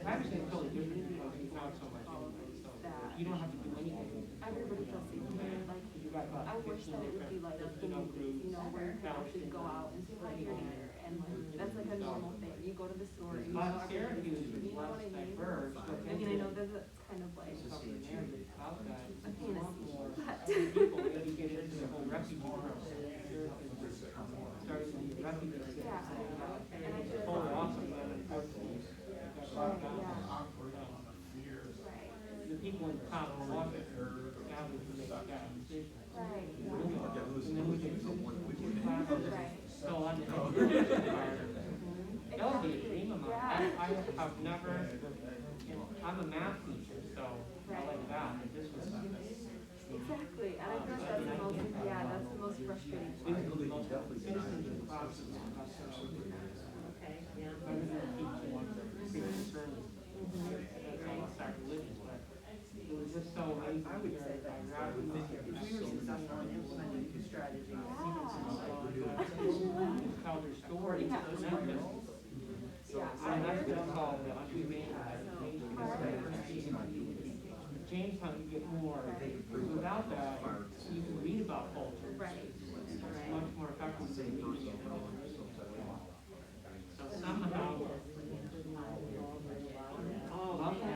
Patterson is totally different because it's not so much, so you don't have to do anything. Everybody feels safe here, like, You got about I wish 15 that it would be like different, the movies, you know, where you fellowships. actually go out and see like you're here, and that's like a normal thing, you go to the store, and you know Syracuse everything, is you know less what I mean? diverse, but I mean, I know that that's kind of like South guys, a fantasy, more but. people, maybe get into the whole refugee program. Started the refugee thing. Yeah, and I just. Oh, awesome, man, unfortunately. The people in town want it, now we can make that decision. Right, yeah. And then we can, Right. so on the education part, that would be a dream of mine. I have never, I'm a math teacher, so I like that, but this was. Exactly, and I think that's the most, yeah, frustrating. Citizens and classes about Okay, yeah. rather than teaching big sermons. That's all sacrilegious, but it was just so amazing. I would say that Rather than if we were successful in implementing two strategies, tell their story, according to and those then just, principles. and that's what's called the unhumane. Jamestown, you get more, without that, you can read about culture. Right. It's much more effective than reading it. So somehow,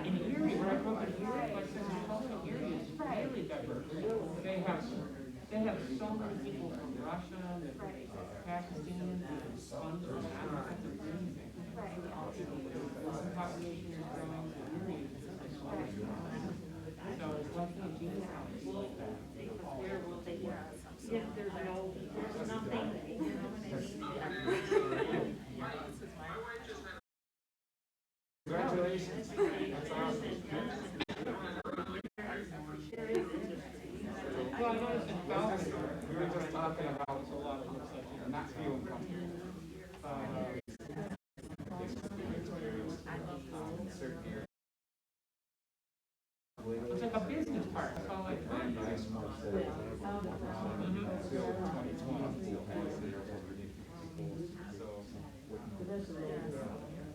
in Erie, where I grew up in Erie, like the culture in Erie is really diverse. They have so many people from Russia, and Pakistan, and tons from Africa, it's amazing. The population is growing, in Erie is just like, so it's like in Jamestown, it's like that. Where will they, if there's nothing, you know what I mean? Congratulations. That's awesome. Well, I noticed in Falcon, We were just talking about not feeling comfortable. it's like a business park, that's all I find.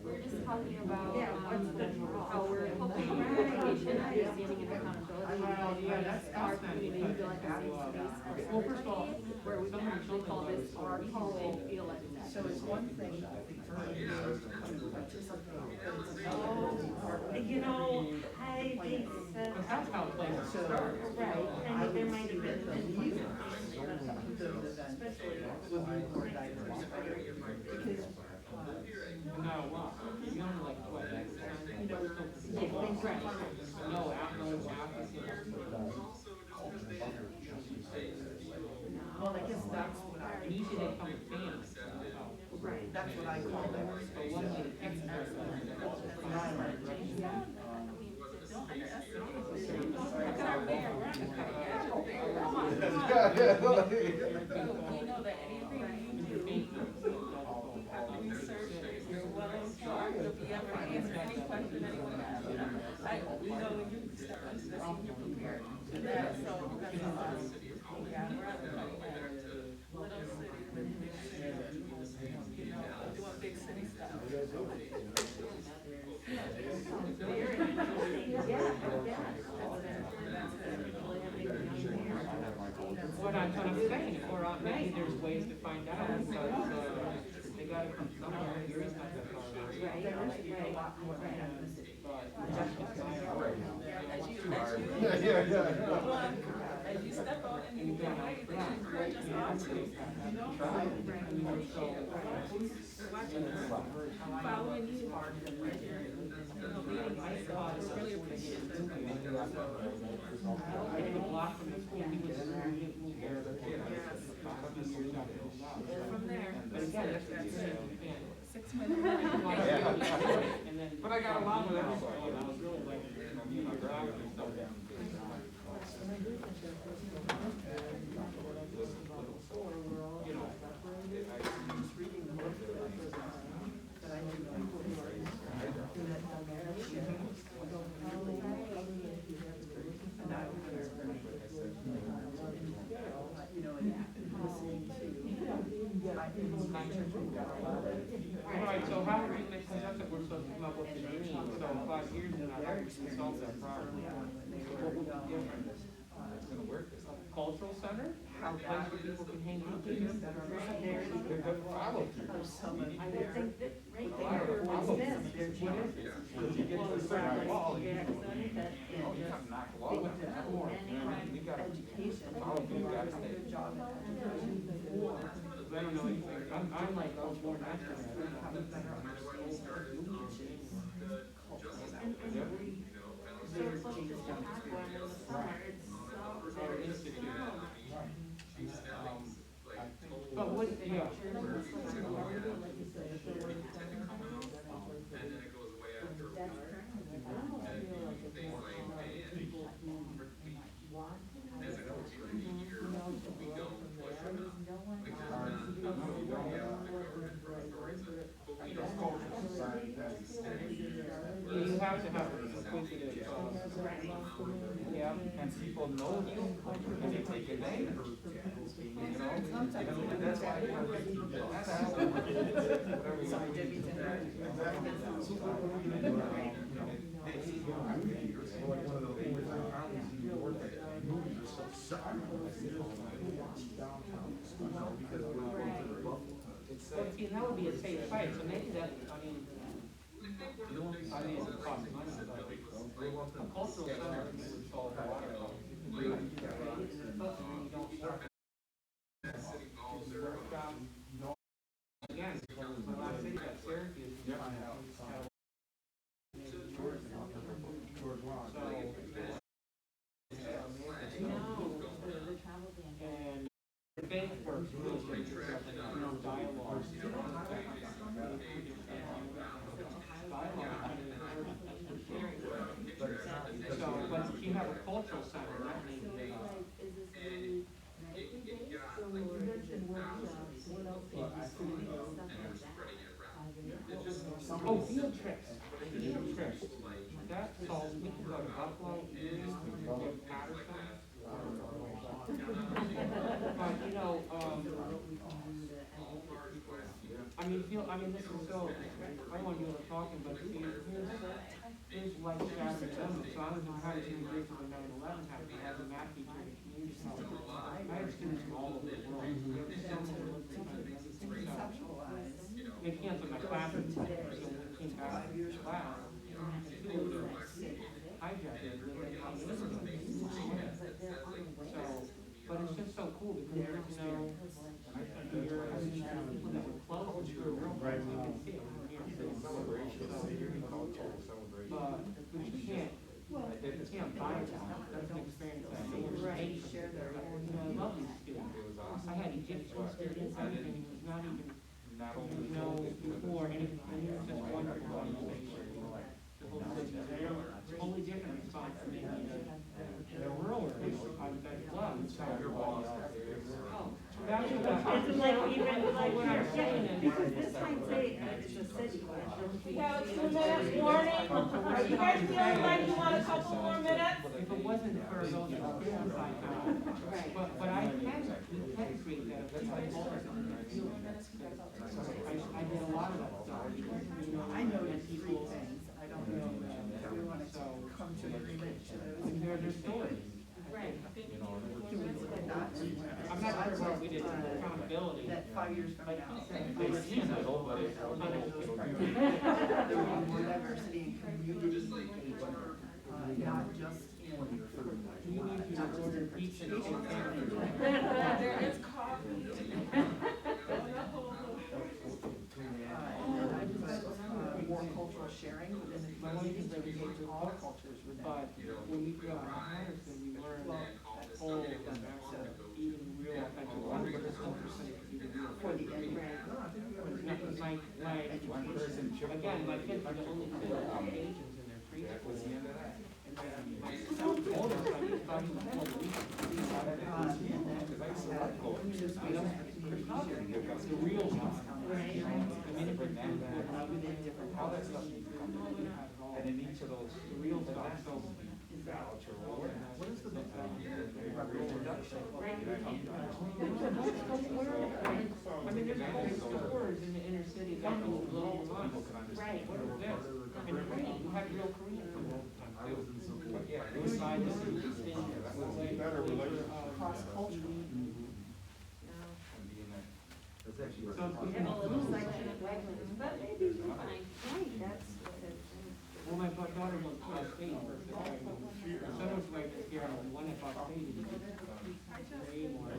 We're just talking about, how we're hoping education, understanding and accountability. Well, yeah, that's Our not community because, feel like a safe space as well, first of all, where we can somebody actually told call me this our home and feel like it's So it's one thing for me to participate, but it's Oh, you know, I think that, but that's how places start. right, I and there would might see have that been. the leaders of those events would be more diverse, because, No, wow, you only like, what, you know, Yeah, right. no, applicants. well, I guess that's what And usually they come with families, so. Right. that's what I call it. So one of the things that, Look at our mayor, we're on the cutting edge of things. Come on, come on. We know that anything you do, after research, you're well informed, if you ever answer any question anyone has. We know when you step into this, you're prepared for that, so that's awesome. Yeah, we're on the cutting edge. Little city, with big city, you know, doing big city stuff. what I'm saying, or maybe there's ways to find out, because, they gotta come somewhere, Erie's not that far away. There's a lot more than the city. As you step out and you get ready, they encourage us all to, you know, watching us, following you, as you're, leading us, so it's really appreciated. I did a block from the school, he was, he didn't move there, but From there, But again, that's that's it. it. 6 minutes. And then. But I got along with everybody. And I was really like, you know, driving and stuff. You know, Alright, so how are we, because that's what we're supposed to come up with the name, so 5 years from now, how do we solve that problem? So what would be different? It's gonna work. Cultural center? A place where people can hang out together? They're good follow through. I would think that right A lot of there follow was through. this. What is it? Because you get to a certain wall, you can't knock the wall down. You gotta follow through, you gotta stay. I don't know anything, I'm like, I was born after that. But what, yeah. And then it goes away after a week. And things like, man, as a community here, we don't push enough and people know you, and they take advantage. You know, and that's why you have to keep the class. Sorry, Debbie, See, that would be a safe fight, so maybe that, I mean, it costs money, but a cultural center would solve a lot of problems. Especially when you don't start. Again, when I say that Syracuse, you have. And the bank works really good, dialogue. So, but if you have a cultural center, that may be, Is this really medically based, or you mentioned workshops, what else do you see, stuff like that? oh, field trips, that solves, we can go to Buffalo, Erie, we can go to Patterson. But, you know, I mean, this is so, I don't want you to talking, but here's life shattering moments. So I was in Patterson in for the 9/11 happened, I was a math teacher in the community college. I had students from all over the world. There were so many conceptualize. they canceled my classroom today, so when we came back to class, two of them hijackers lived on the So, but it's just so cool because there's no, people that were close to the real right, you can see it from here. But you can't buy it, that's an experience that they share their own. I love these students. I had Egyptian students, everything, it was not even, before anything, it was just wonderful conversation. The whole thing, totally different response from India. The rural areas, I love, so. That's what It's like even like, what I'm saying is. because this might say, it's a city. We have 2 minutes warning. Are you guys feeling like you want a couple more minutes? If it wasn't for those experiences I had, but I can create that. I did a lot of that stuff. I know three things, I don't know if we want to come to an agreement to those. Their stories. Right. I'm not sure what we did for accountability. That 5 years from now. They were seeing that old buddy. There will be more diversity in community engagement, not just in. You need to order pizza and family. There is coffee. And I just, more cultural sharing within the community, to engage with all cultures within. But when we go out to Patterson, we learn whole, even real authentic, 1% even real. For the end. Again, my kids are the only two Asians in their preschool. And my son told us, like, he thought he was Puerto Rican. It's the real stuff. And in each of those, The real stuff, so. what is the Reproduction. I mean, there's whole stores in the inner city that will blow your mind. Right. What is this? And Korean, you have real Korean from that time. Yeah, it It was was by this thing. Better relationship. Cross-cultural. So it's We have a little section of Wegmans, but maybe we'll find, right, that's what it is. well, my daughter went to Boston State first. My son was like, here, I won at Boston State. He did way more.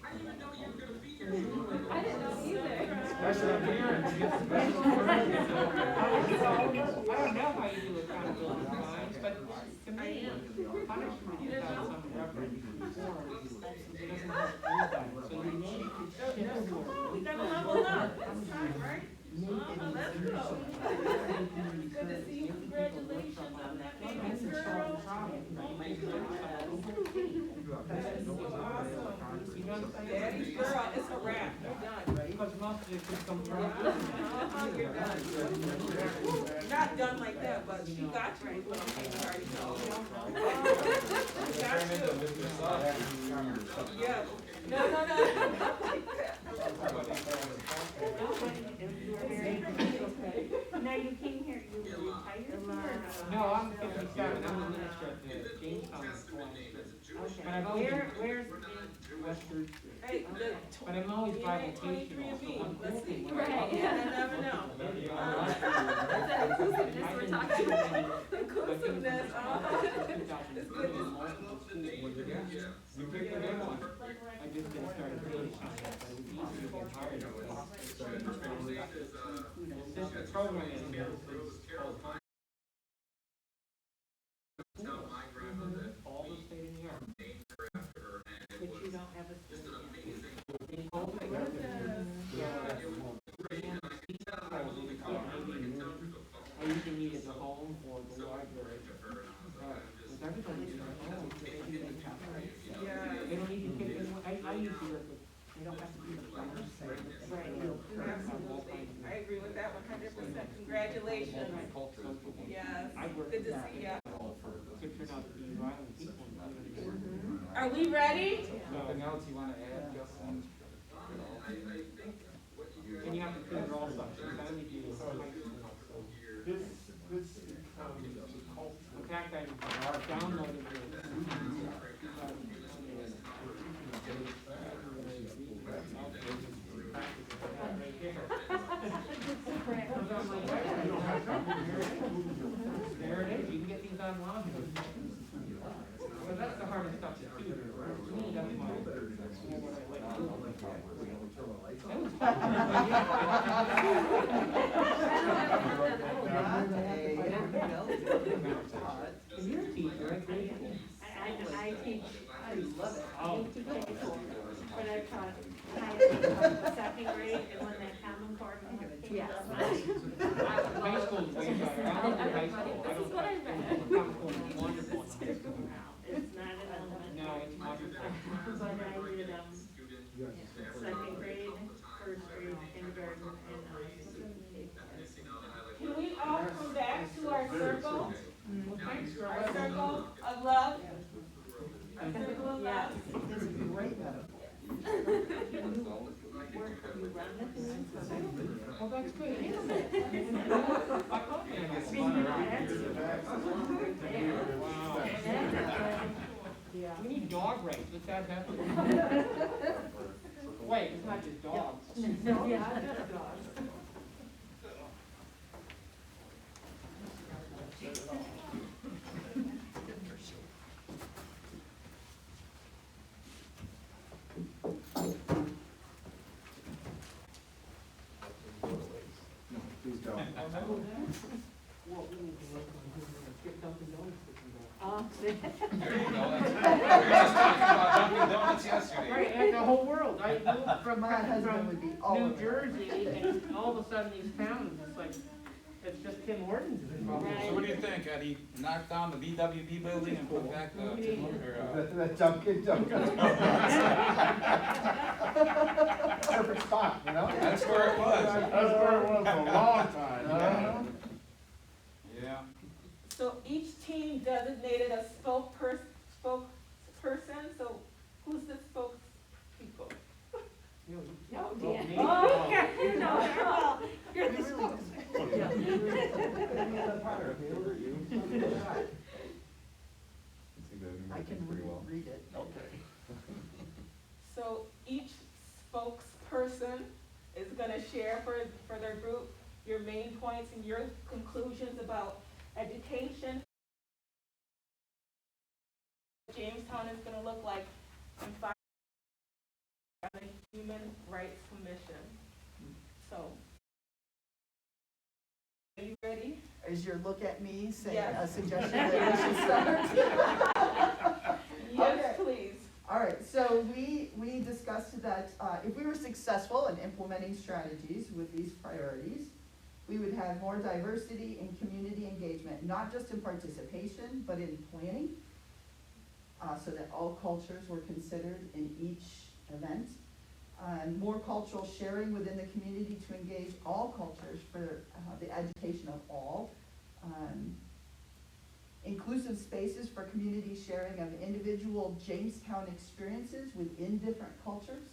I didn't even know you were gonna be here. I didn't know either. Especially up here. I don't know how you do accountability signs, but to me, punishment is not some reference form. It doesn't have everybody, so you need to shift more. We gotta level up. It's time, right? Let's go. Good to see you. Congratulations on that baby girl. Daddy's girl, it's a wrap. You're done. Because most of it could come from. You're done. Not not done like that, but she got you with what I'm saying, already, so. Got you. Yeah, no, not like that. Now you came here, you retired or no? No, I'm 57, I'm a minister at the Jamestown School District. Okay, But I've always been where's West Church Street. Hey, the But I'm always DNA bivocational, 23 and so B. I'm Let's see. hoping when Right, I yeah, you never know. Inclusiveness we're talking about. Inclusiveness, It's good. Yeah. I just been started dating on that, but it was easy to get hired. The program is Tell my grandma that all the state of New York. named her after her, and it but was you don't have a just student an yet. amazing. I usually need it at home or the library. With everybody, it's like, oh, they do that job, right? Yeah. They don't even get, I usually work with, they don't have to be the plumbers. Absolutely. I agree with that 100%. Congratulations. Yes. Good to see ya. Could turn out to be violent people. Are we ready? Anything else you wanna add, Justin? And you have to clear all sections, I only do high school. This becomes a culture. In fact, I downloaded the. There it is, you can get these online. So that's the hardest stuff to do. To me, that's my. You're a teacher, I think. I teach, I love it. I Oh. teach high school, but I taught high school, second grade, and when that common core came High up. school is way better. I don't do high school. I This is don't what I like read. it. Wonderful in high school. It's not an element. No, it's wonderful. But I did, second grade, first grade, kindergarten, and, Can we all come back to our circle? Thanks for Our letting me know. circle of love? Our circle of love? This is great metaphor. Well, that's good. I thought they had Wow. We need dog race, let's add that. Wait, it's not just dogs. yeah, just dogs. No, please don't. Well, we need to work on get Dunkin' Donuts to come back. There you go. We were just talking about Dunkin' Donuts yesterday. Right, and the whole world, I moved from, My husband would be all New over that. Jersey, and all of a sudden these towns, it's like, it's just Tim Hortons. So what do you think, Eddie? Knock down the BWB building and put back the, That Dunkin'. Perfect spot, you know? that's where it was. That's where it was for a long time. Yeah. So each team designated a spokesperson, so who's the spokespeople? No, Dan. Dan. Oh, you know, well, you're the spokesman. I can read it. So each spokesperson is gonna share for their group your main points and your conclusions about education. Jamestown is gonna look like in 5 years, the Human Rights Commission. So, are you ready? Is your look at me saying Yes. a suggestion that we should start? Yes, please. All right, so we discussed that if we were successful in implementing strategies with these priorities, we would have more diversity in community engagement, not just in participation, but in planning, so that all cultures were considered in each event. More cultural sharing within the community to engage all cultures for the education of all, Inclusive spaces for community sharing of individual Jamestown experiences within different cultures,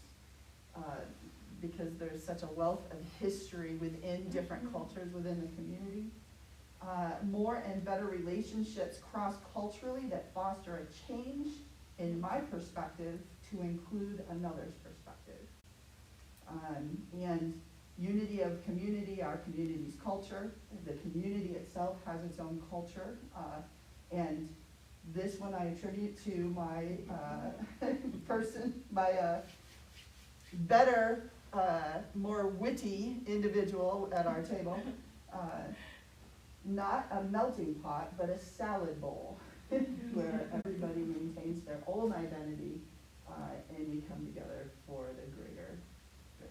because there's such a wealth of history within different cultures within the community. More and better relationships cross-culturally that foster a change in my perspective to include another's perspective. And unity of community, our community's culture. The community itself has its own culture. And this one I attribute to my better, more witty individual at our table. Not a melting pot, but a salad bowl, where everybody maintains their own identity, and we come together for the greater good.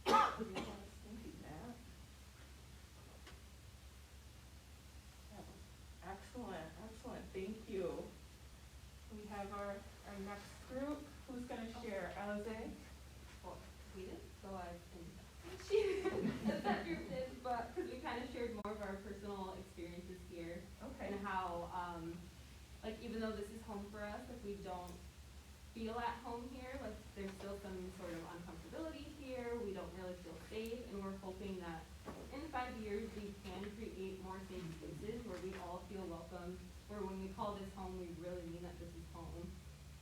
Thank you, Matt. Excellent, excellent, thank you. We have our next group, who's gonna share, Alize? Well, we did, so I can, she, as that group did, but, because we kind of shared more of our personal experiences here. Okay. And how, like, even though this is home for us, like, we don't feel at home here, like, there's still some sort of uncomfortability here, we don't really feel safe, and we're hoping that in 5 years, we can create more safe spaces where we all feel welcome, where when we call this home, we really mean that this is home.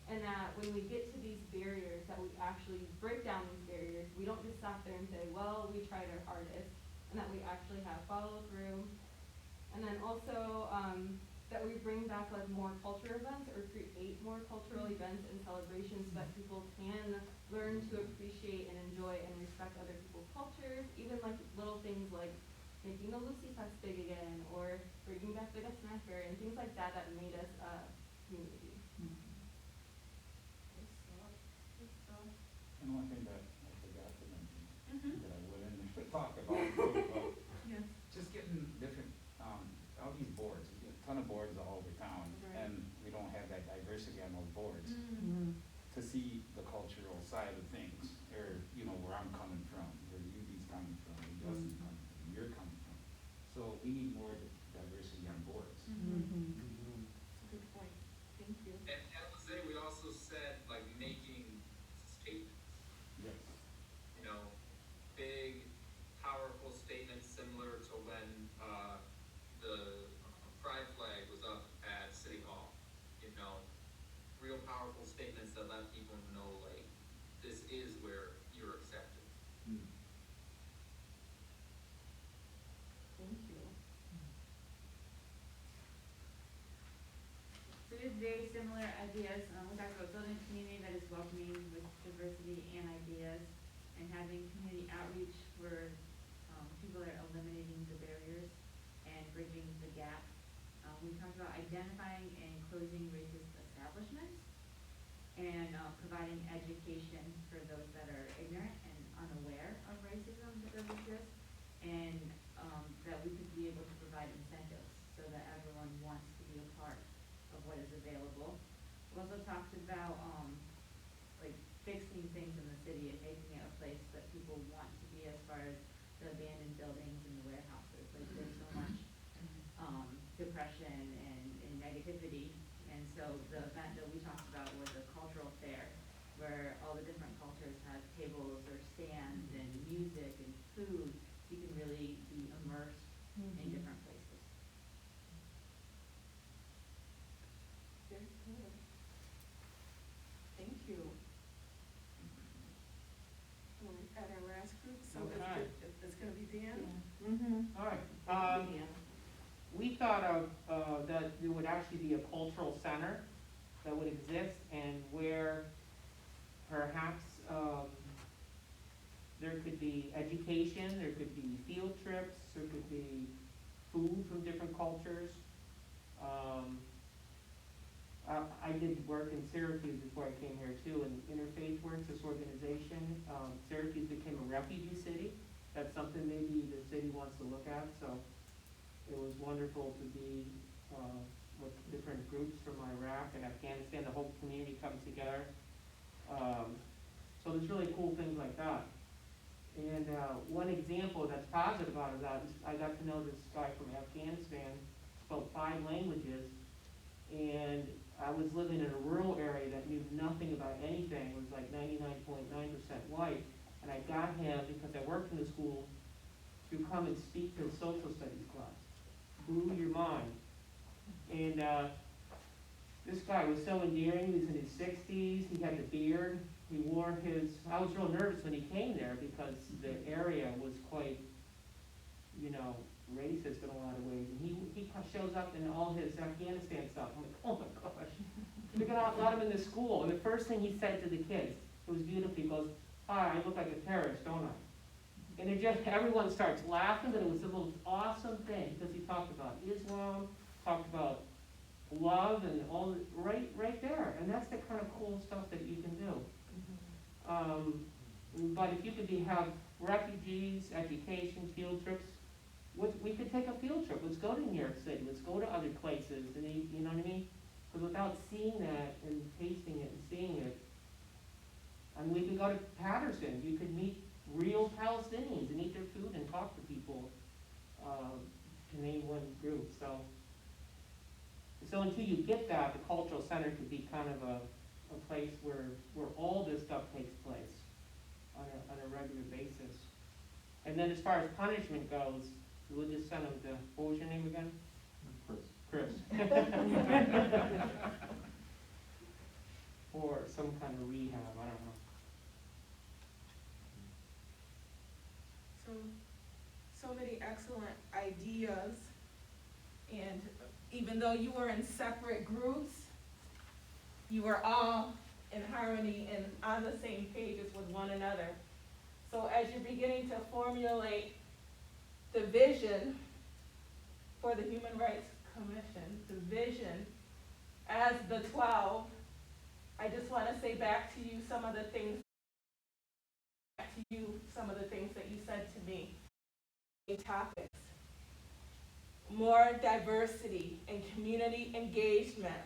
And that when we get to these barriers, that we actually break down these barriers, we don't just stop there and say, well, we tried our hardest, and that we actually have follow through. And then also, that we bring back like more culture events or create more cultural events and celebrations so that people can learn to appreciate and enjoy and respect other people's cultures, even like little things like making the Lucy Fest big again, or bringing back the snack fair and things like that that made us a community. And one thing that I forgot to mention, Mm-hmm. that I went in to talk about, Yes. just getting different, all these boards, we get a ton of boards all over town, Right. and we don't have that diversity on those boards. Mm-hmm. To see the cultural side of things, or, you know, where I'm coming from, where UB's coming from, where Justin's coming from, where you're coming from. So we need more diversity on boards. Mm-hmm. Good point, thank you. And Jose, we also said, like, making statements, Yes. you know, big, powerful statements similar to when, the pride flag was up at City Hall, you know, real powerful statements that let people know, like, this is where you're accepted. Thank you. So we have very similar ideas. We talked about building a community that is welcoming with diversity and ideas, and having community outreach where people are eliminating the barriers and bridging the gap. We talked about identifying and closing racist establishments, and providing education for those that are ignorant and unaware of racism that does exist, and that we could be able to provide incentives so that everyone wants to be a part of what is available. We also talked about like fixing things in the city and making it a place that people want to be, as far as the abandoned buildings and the warehouses. Like, there's so much depression and negativity, and so the event that we talked about was a cultural fair where all the different cultures have tables or stands and music and food. You can really be immersed in different places. Very good. Thank you. We're at our last group, so Okay. it's gonna be Dan? Mm-hmm. All right, we thought of, that there would actually be a cultural center that would exist, and where perhaps, there could be education, there could be field trips, there could be food from different cultures. I did work in Syracuse before I came here too, and Interfaith Works, this organization. Syracuse became a refugee city. That's something maybe the city wants to look at, so it was wonderful to be, with different groups from Iraq and Afghanistan. The whole community comes together. So there's really cool things like that. And one example that's positive out of that is I got to know this guy from Afghanistan, spoke 5 languages, and I was living in a rural area that knew nothing about anything. It was like 99.9% white, and I got him, because I worked in the school, to come and speak to the social studies class. Blew your mind. And this guy was so endearing. He was in his 60s, he had the beard, he wore his, I was real nervous when he came there because the area was quite, you know, racist in a lot of ways. And he shows up in all his Afghanistan stuff. I'm like, oh my gosh. We're gonna let him in the school. And the first thing he said to the kids, it was beautiful, he goes, "Hi, I look like a terrorist, don't I?" And it just, everyone starts laughing, but it was the most awesome thing, because he talked about Islam, talked about love and all, right there. And that's the kind of cool stuff that you can do. But if you could have refugees, education, field trips, we could take a field trip. Let's go to New York City. Let's go to other places. And you know what I mean? Because without seeing that and tasting it and seeing it, and we could go to Patterson. You could meet real Palestinians and eat their food and talk to people, to name one group. So until you get that, the cultural center could be kind of a place where all this stuff takes place on a regular basis. And then as far as punishment goes, we'll just send them to, what was your name again? Chris. Or some kind of rehab, I don't know. So many excellent ideas, and even though you were in separate groups, you were all in harmony and on the same pages with one another. So as you're beginning to formulate the vision for the Human Rights Commission, the vision as the 12, I just want to say back to you some of the things that you said to me. Topics. More diversity and community engagement,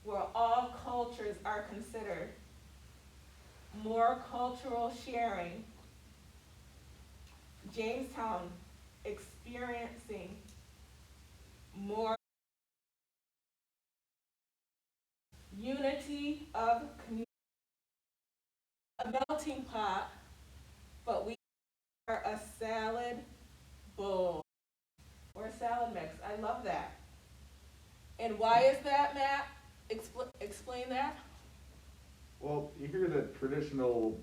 where all cultures are considered. More cultural sharing. Jamestown experiencing more unity of community, a melting pot, but we are a salad bowl or a salad mix. I love that. And why is that, Matt? Explain that. Well, you hear the traditional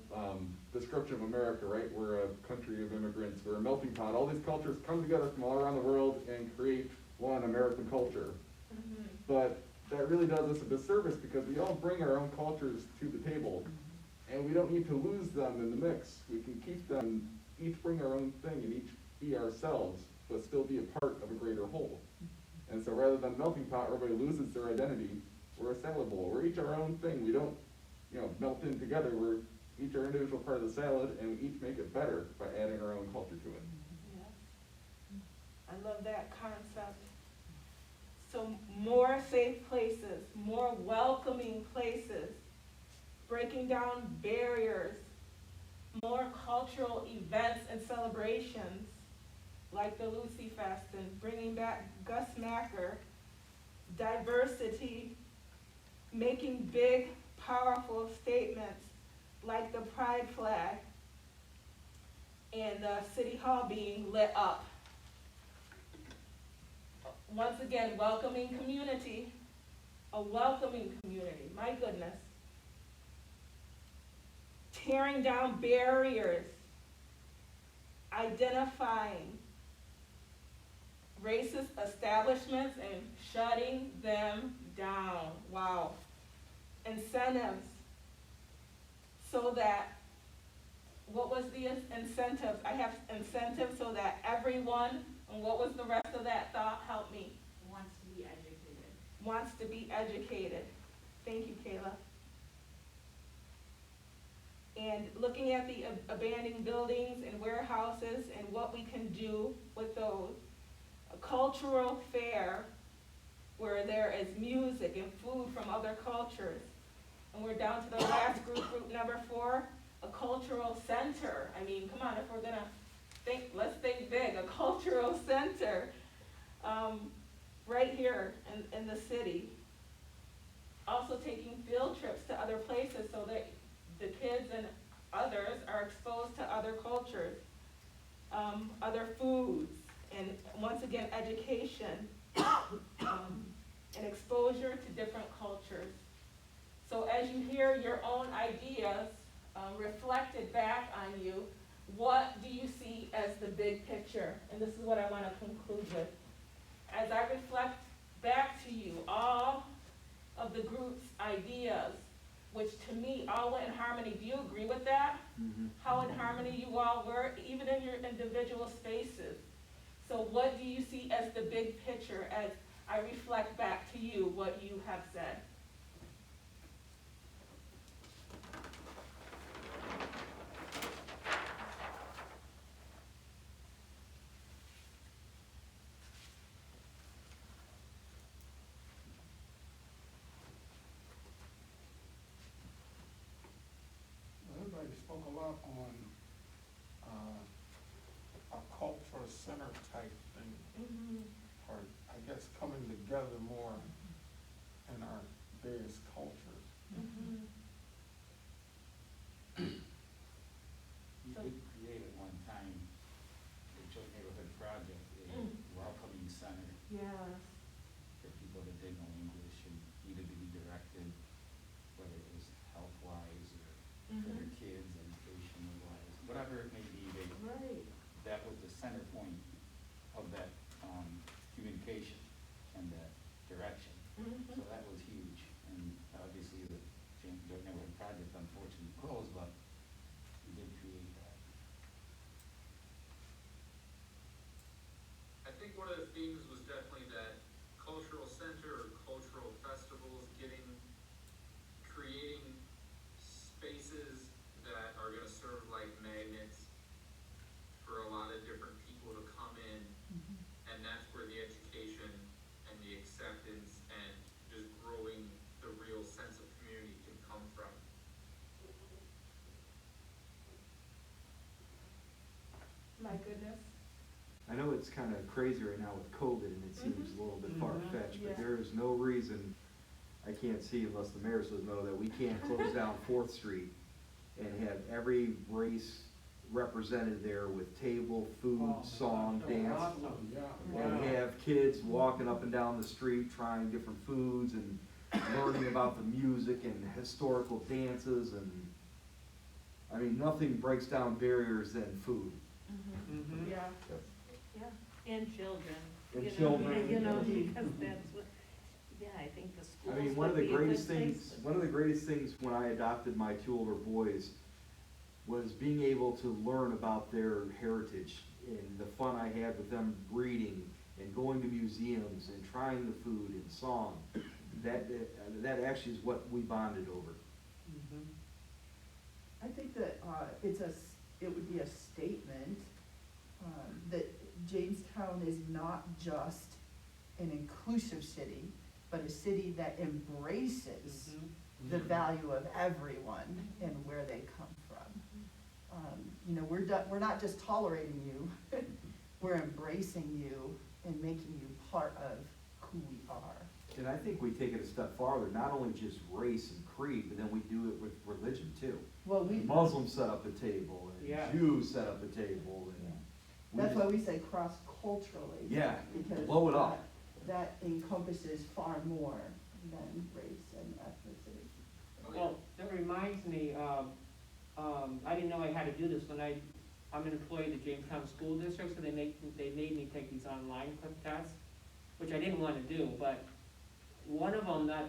description of America, right? We're a country of immigrants, we're a melting pot. All these cultures come together from all around the world and create one American culture. Mm-hmm. But that really does us a disservice because we all bring our own cultures to the table. And we don't need to lose them in the mix. We can keep them, each bring our own thing and each be ourselves, but still be a part of a greater whole. And so rather than melting pot where everybody loses their identity, we're a salad bowl. We're each our own thing. We don't, melt in together. We're each our individual part of the salad, and we each make it better by adding our own culture to it. Yes. I love that concept. So more safe places, more welcoming places, breaking down barriers, more cultural events and celebrations, like the Lucy Fest, and bringing back Gus Macker, diversity, making big, powerful statements like the pride flag, and the City Hall being lit up. Once again, welcoming community, a welcoming community, my goodness. Tearing down barriers, identifying racist establishments and shutting them down. Wow. Incentives, so that, what was the incentives? I have incentives so that everyone, and what was the rest of that thought? Help me. Wants to be educated. Wants to be educated. Thank you, Kayla. And looking at the abandoned buildings and warehouses and what we can do with those. A cultural fair where there is music and food from other cultures. And we're down to the last group number 4, a cultural center. I mean, come on, if we're gonna think, let's think big, a cultural center. right here in the city. Also taking field trips to other places so that the kids and others are exposed to other cultures, other foods, and once again, education, and exposure to different cultures. So as you hear your own ideas reflected back on you, what do you see as the big picture? And this is what I want to conclude with. As I reflect back to you all of the group's ideas, which to me all went in harmony. Do you agree with that? Mhm. How in harmony you all were, even in your individual spaces. So what do you see as the big picture as I reflect back to you what you have said? Everybody spoke a lot on, a cultural center type thing, or I guess coming together more in our various cultures. You did create at one time, the Joint Neighborhood Project, a welcoming center Yes. for people that didn't know English and needed to be directed, whether it was health-wise or for their kids, education-wise, whatever it may be, Right. that was the center point of that, communication and that direction. So that was huge, and obviously the Joint Neighborhood Project unfortunately closed, but we did create that. I think one of the themes was definitely that cultural center or cultural festivals, creating spaces that are gonna serve like magnets for a lot of different people to come in, and that's where the education and the acceptance and just growing the real sense of community can come from. My goodness. I know it's kind of crazy right now with COVID and it seems a little bit far-fetched, Yeah. but there is no reason, I can't see unless the mayor says no, that we can't close down Fourth Street and have every race represented there with table, food, Oh, song, that was dance. awesome. Yeah. And Yeah. have kids walking up and down the street trying different foods and learning about the music and historical dances and, I mean, nothing breaks down barriers than food. Mhm. Yeah. Yeah, and children. And you know, children. You know, because that's what, yeah, I think the schools I mean, one of would the be a good greatest place things, to- one of the greatest things when I adopted my two older boys was being able to learn about their heritage and the fun I had with them reading and going to museums and trying the food and song. That actually is what we bonded over. Mhm. I think that it would be a statement that Jamestown is not just an inclusive city, but a city that embraces Mhm. the value of everyone and where they come from. You know, we're not just tolerating you, we're embracing you and making you part of who we are. And I think we take it a step farther, not only just race and creed, but then we do it with religion too. Well, Muslims set up a table and Yeah. Jews set up a table and. that's why we say cross-culturally. Yeah, Because blow it up. that encompasses far more than race and ethnicity. Well, that reminds me, I didn't know I had to do this when I'm an employee of the Jamestown School District, so they made me take these online quick tests, which I didn't wanna do, but one of them that,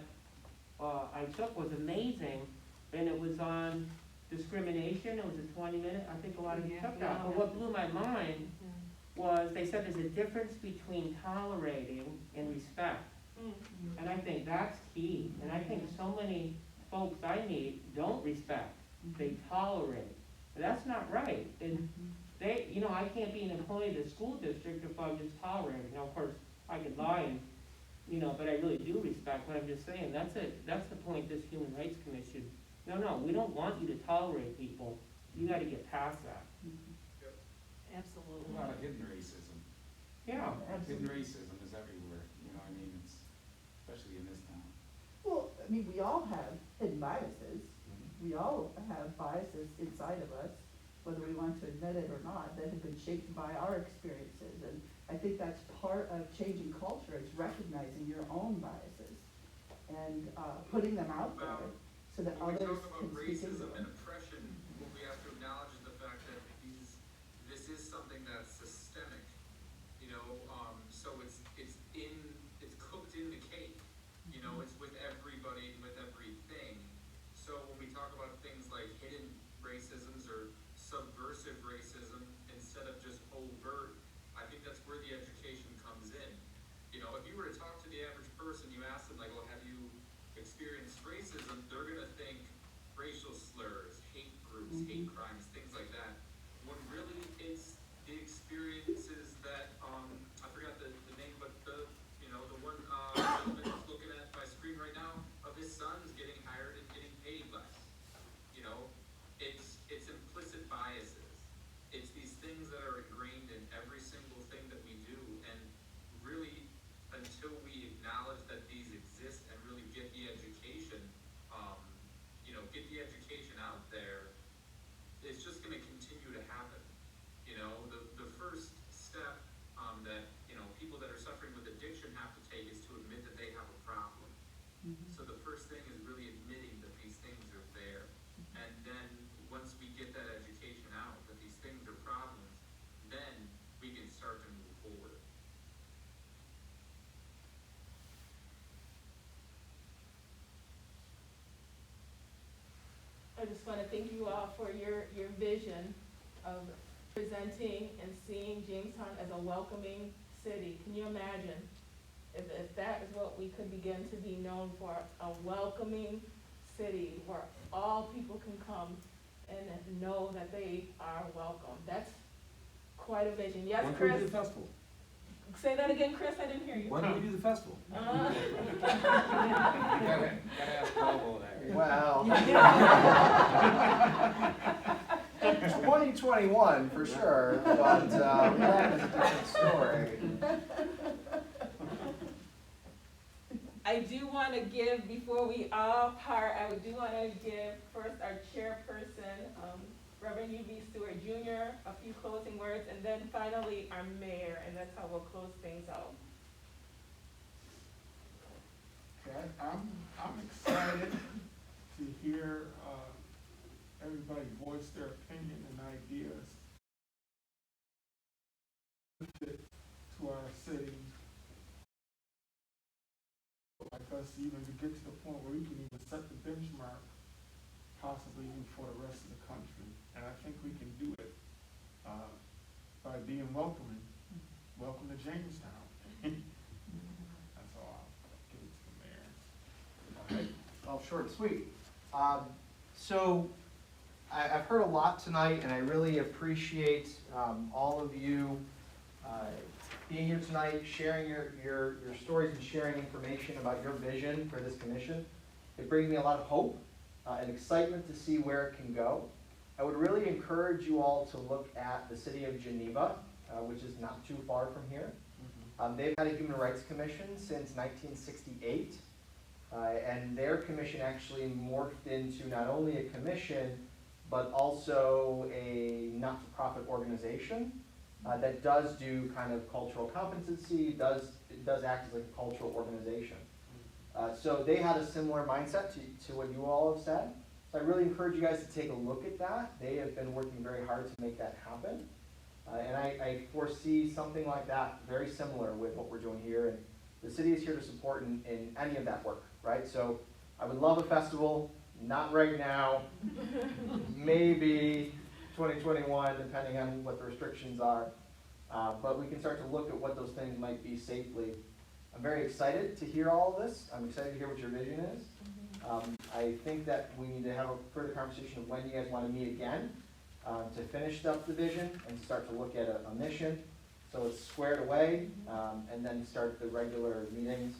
I took was amazing, and it was on discrimination. It was a 20-minute, I think a lot of you Yeah, took we that, all but what have. blew my mind was, they said there's a difference between tolerating and respect. And I think that's key, and I think so many folks I meet don't respect, they tolerate. But that's not right, and they, you know, I can't be an employee of the school district if I'm just tolerating. Now, of course, I could lie and, you know, but I really do respect, but I'm just saying, that's the point this Human Rights Commission, no, we don't want you to tolerate people, you gotta get past that. Absolutely. A lot of hidden racism. Yeah. Hidden racism is everywhere, you know, I mean, we all have hidden biases. We all have biases inside of us, whether we want to admit it or not, that have been shaped by our experiences. And I think that's part of changing culture, is recognizing your own biases and putting them out there so that When we others talk can about speak into racism and them. oppression, what we have to acknowledge is the fact that this is something that's systemic, you know, so it's cooked in the cake, you know, it's with everybody, with everything. So when we talk about things like hidden racisms or subversive racism instead of just overt, I think that's where the education comes in. You know, if you were to talk to the average person, you ask them like, well, have you experienced racism? They're gonna think racial slurs, hate groups, hate crimes, things like that. When really it's the experiences that, I forgot the name, but the one, gentleman who's looking at my screen right now, of his sons getting hired and getting paid less. You know, it's implicit biases. It's these things that are ingrained in every single thing that we do, and really, until we acknowledge that these exist and really get the education, get the education out there, it's just gonna continue to happen. You know, the first step, that, people that are suffering with addiction have to take is to admit that they have a problem. So the first thing is really admitting that these things are there. And then, once we get that education out, that these things are problems, then we can start to move forward. I just want to thank you all for your vision of presenting and seeing Jamestown as a welcoming city. Can you imagine if that is what we could begin to be known for, a welcoming city where all people can come and know that they are welcome? That's quite a vision. Yes, When do Chris? we do the festival? Say that again, Chris, I didn't hear you. When do we do the festival? Gotta ask Bobo that. Well, 2021 for sure, but that is a different story. I do want to give, before we all part, I do want to give first our chairperson, Reverend U.B. Stewart Jr., a few closing words, and then finally our mayor, and that's how we'll close things out. Okay, I'm excited to hear, everybody voice their opinion and ideas to our city. Like us, even to get to the point where we can even set the benchmark, possibly even for the rest of the country. And I think we can do it by being welcoming. Welcome to Jamestown. That's all. I'll give it to the mayor. Well, short and sweet. So I've heard a lot tonight, and I really appreciate all of you being here tonight, sharing your stories and sharing information about your vision for this commission. It brings me a lot of hope and excitement to see where it can go. I would really encourage you all to look at the city of Geneva, which is not too far from here. They've had a Human Rights Commission since 1968, and their commission actually morphed into not only a commission, but also a not-for-profit organization that does do kind of cultural competency, does act as like a cultural organization. So they had a similar mindset to what you all have said. So I really encourage you guys to take a look at that. They have been working very hard to make that happen. And I foresee something like that, very similar with what we're doing here. And the city is here to support in any of that work, right? So I would love a festival, not right now, maybe 2021, depending on what the restrictions are. But we can start to look at what those things might be safely. I'm very excited to hear all of this. I'm excited to hear what your vision is. I think that we need to have a further conversation of when you guys want to meet again to finish up the vision and start to look at a mission so it's squared away, and then start the regular meetings.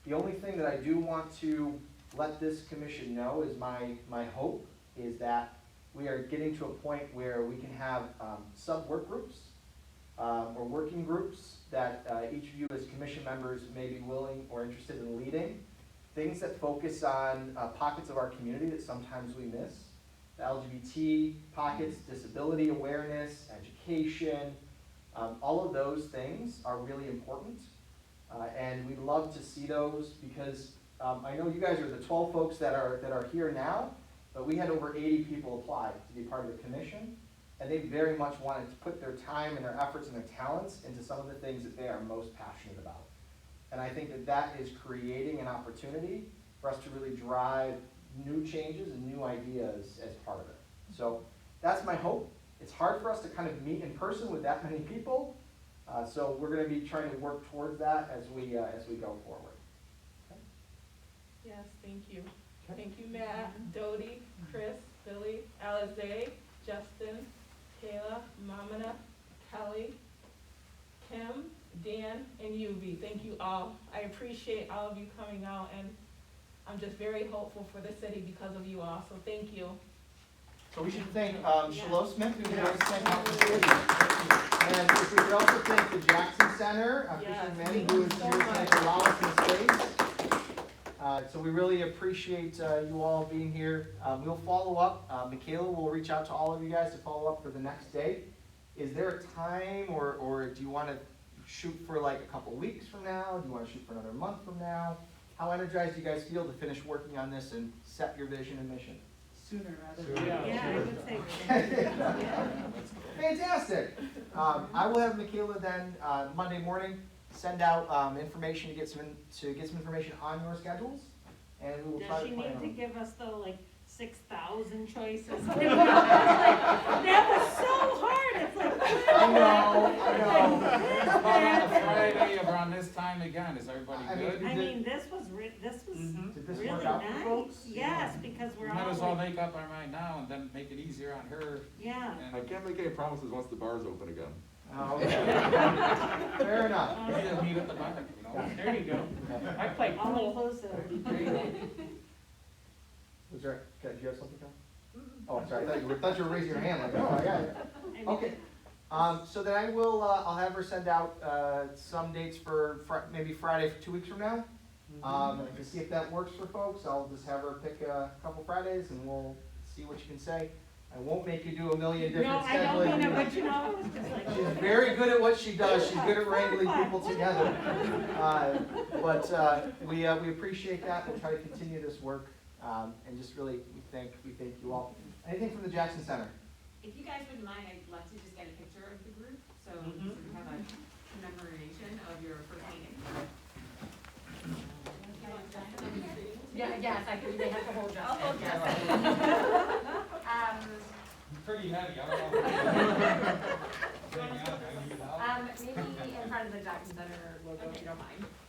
The only thing that I do want to let this commission know is my hope is that we are getting to a point where we can have sub-work groups or working groups that each of you as commission members may be willing or interested in leading. things that focus on pockets of our community that sometimes we miss. The LGBT pockets, disability awareness, education, all of those things are really important. And we'd love to see those because I know you guys are the 12 folks that are here now, but we had over 80 people apply to be part of the commission. And they very much wanted to put their time and their efforts and their talents into some of the things that they are most passionate about. And I think that that is creating an opportunity for us to really drive new changes and new ideas as part of it. So that's my hope. It's hard for us to kind of meet in person with that many people. So we're going to be trying to work towards that as we go forward. Okay. Yes, thank you. Thank you, Matt, Dodie, Chris, Billy, Alize, Justin, Kayla, Mamana, Kelly, Kim, Dan, and Yubi. Thank you all. I appreciate all of you coming out, and I'm just very hopeful for the city because of you all, so thank you. So we should thank Shiloh Smith, who's here to send out the city. And we should also thank the Jackson Center, Christian Manny, who is here to allow us in space. So we really appreciate you all being here. We'll follow up. Michaela will reach out to all of you guys to follow up for the next date. Is there a time, or do you want to shoot for like a couple weeks from now? Do you want to shoot for another month from now? How energized do you guys feel to finish working on this and set your vision and mission? Sooner rather than. Yeah. Yeah, I would say. Fantastic. I will have Michaela then Monday morning send out information to get some information on your schedules, and we will try Does to she plan need to on. give us the, like, 6,000 choices? That was so hard, it's like. I know. How about on a Friday around this time again, is everybody I mean, good? I mean, this was Did this really work out for nice, folks? yes, because We we're might all as well like, make up our mind now and then make it easier on her. yeah. I can't make any promises once the bar's open again. Oh, okay. Fair enough. We need to meet at the bar, you know? There you go. I play All pool. inclusive. Was there, did you have something, Tom? Oh, I'm sorry, I thought you were raising your hand like, oh, I got it. Okay. So then I will, I'll have her send out some dates for maybe Friday, 2 weeks from now. To see if that works for folks. I'll just have her pick a couple Fridays and we'll see what you can say. I won't make you do a million No, different I don't scheduling. mean it, but you know, it was just like. She's very good at what she does. She's good at wrangling people together. But we appreciate that. We'll try to continue this work. And just really, we thank you all. Anything from the Jackson Center? If you guys wouldn't mind, I'd love to just get a picture of the group, so we sort of have a commemoration of your first meeting. Yeah, yes, I could, they have to hold Justin. I'll hold Justin. Pretty heavy, I don't know. Maybe in front of the Jackson Center logo, if you don't mind.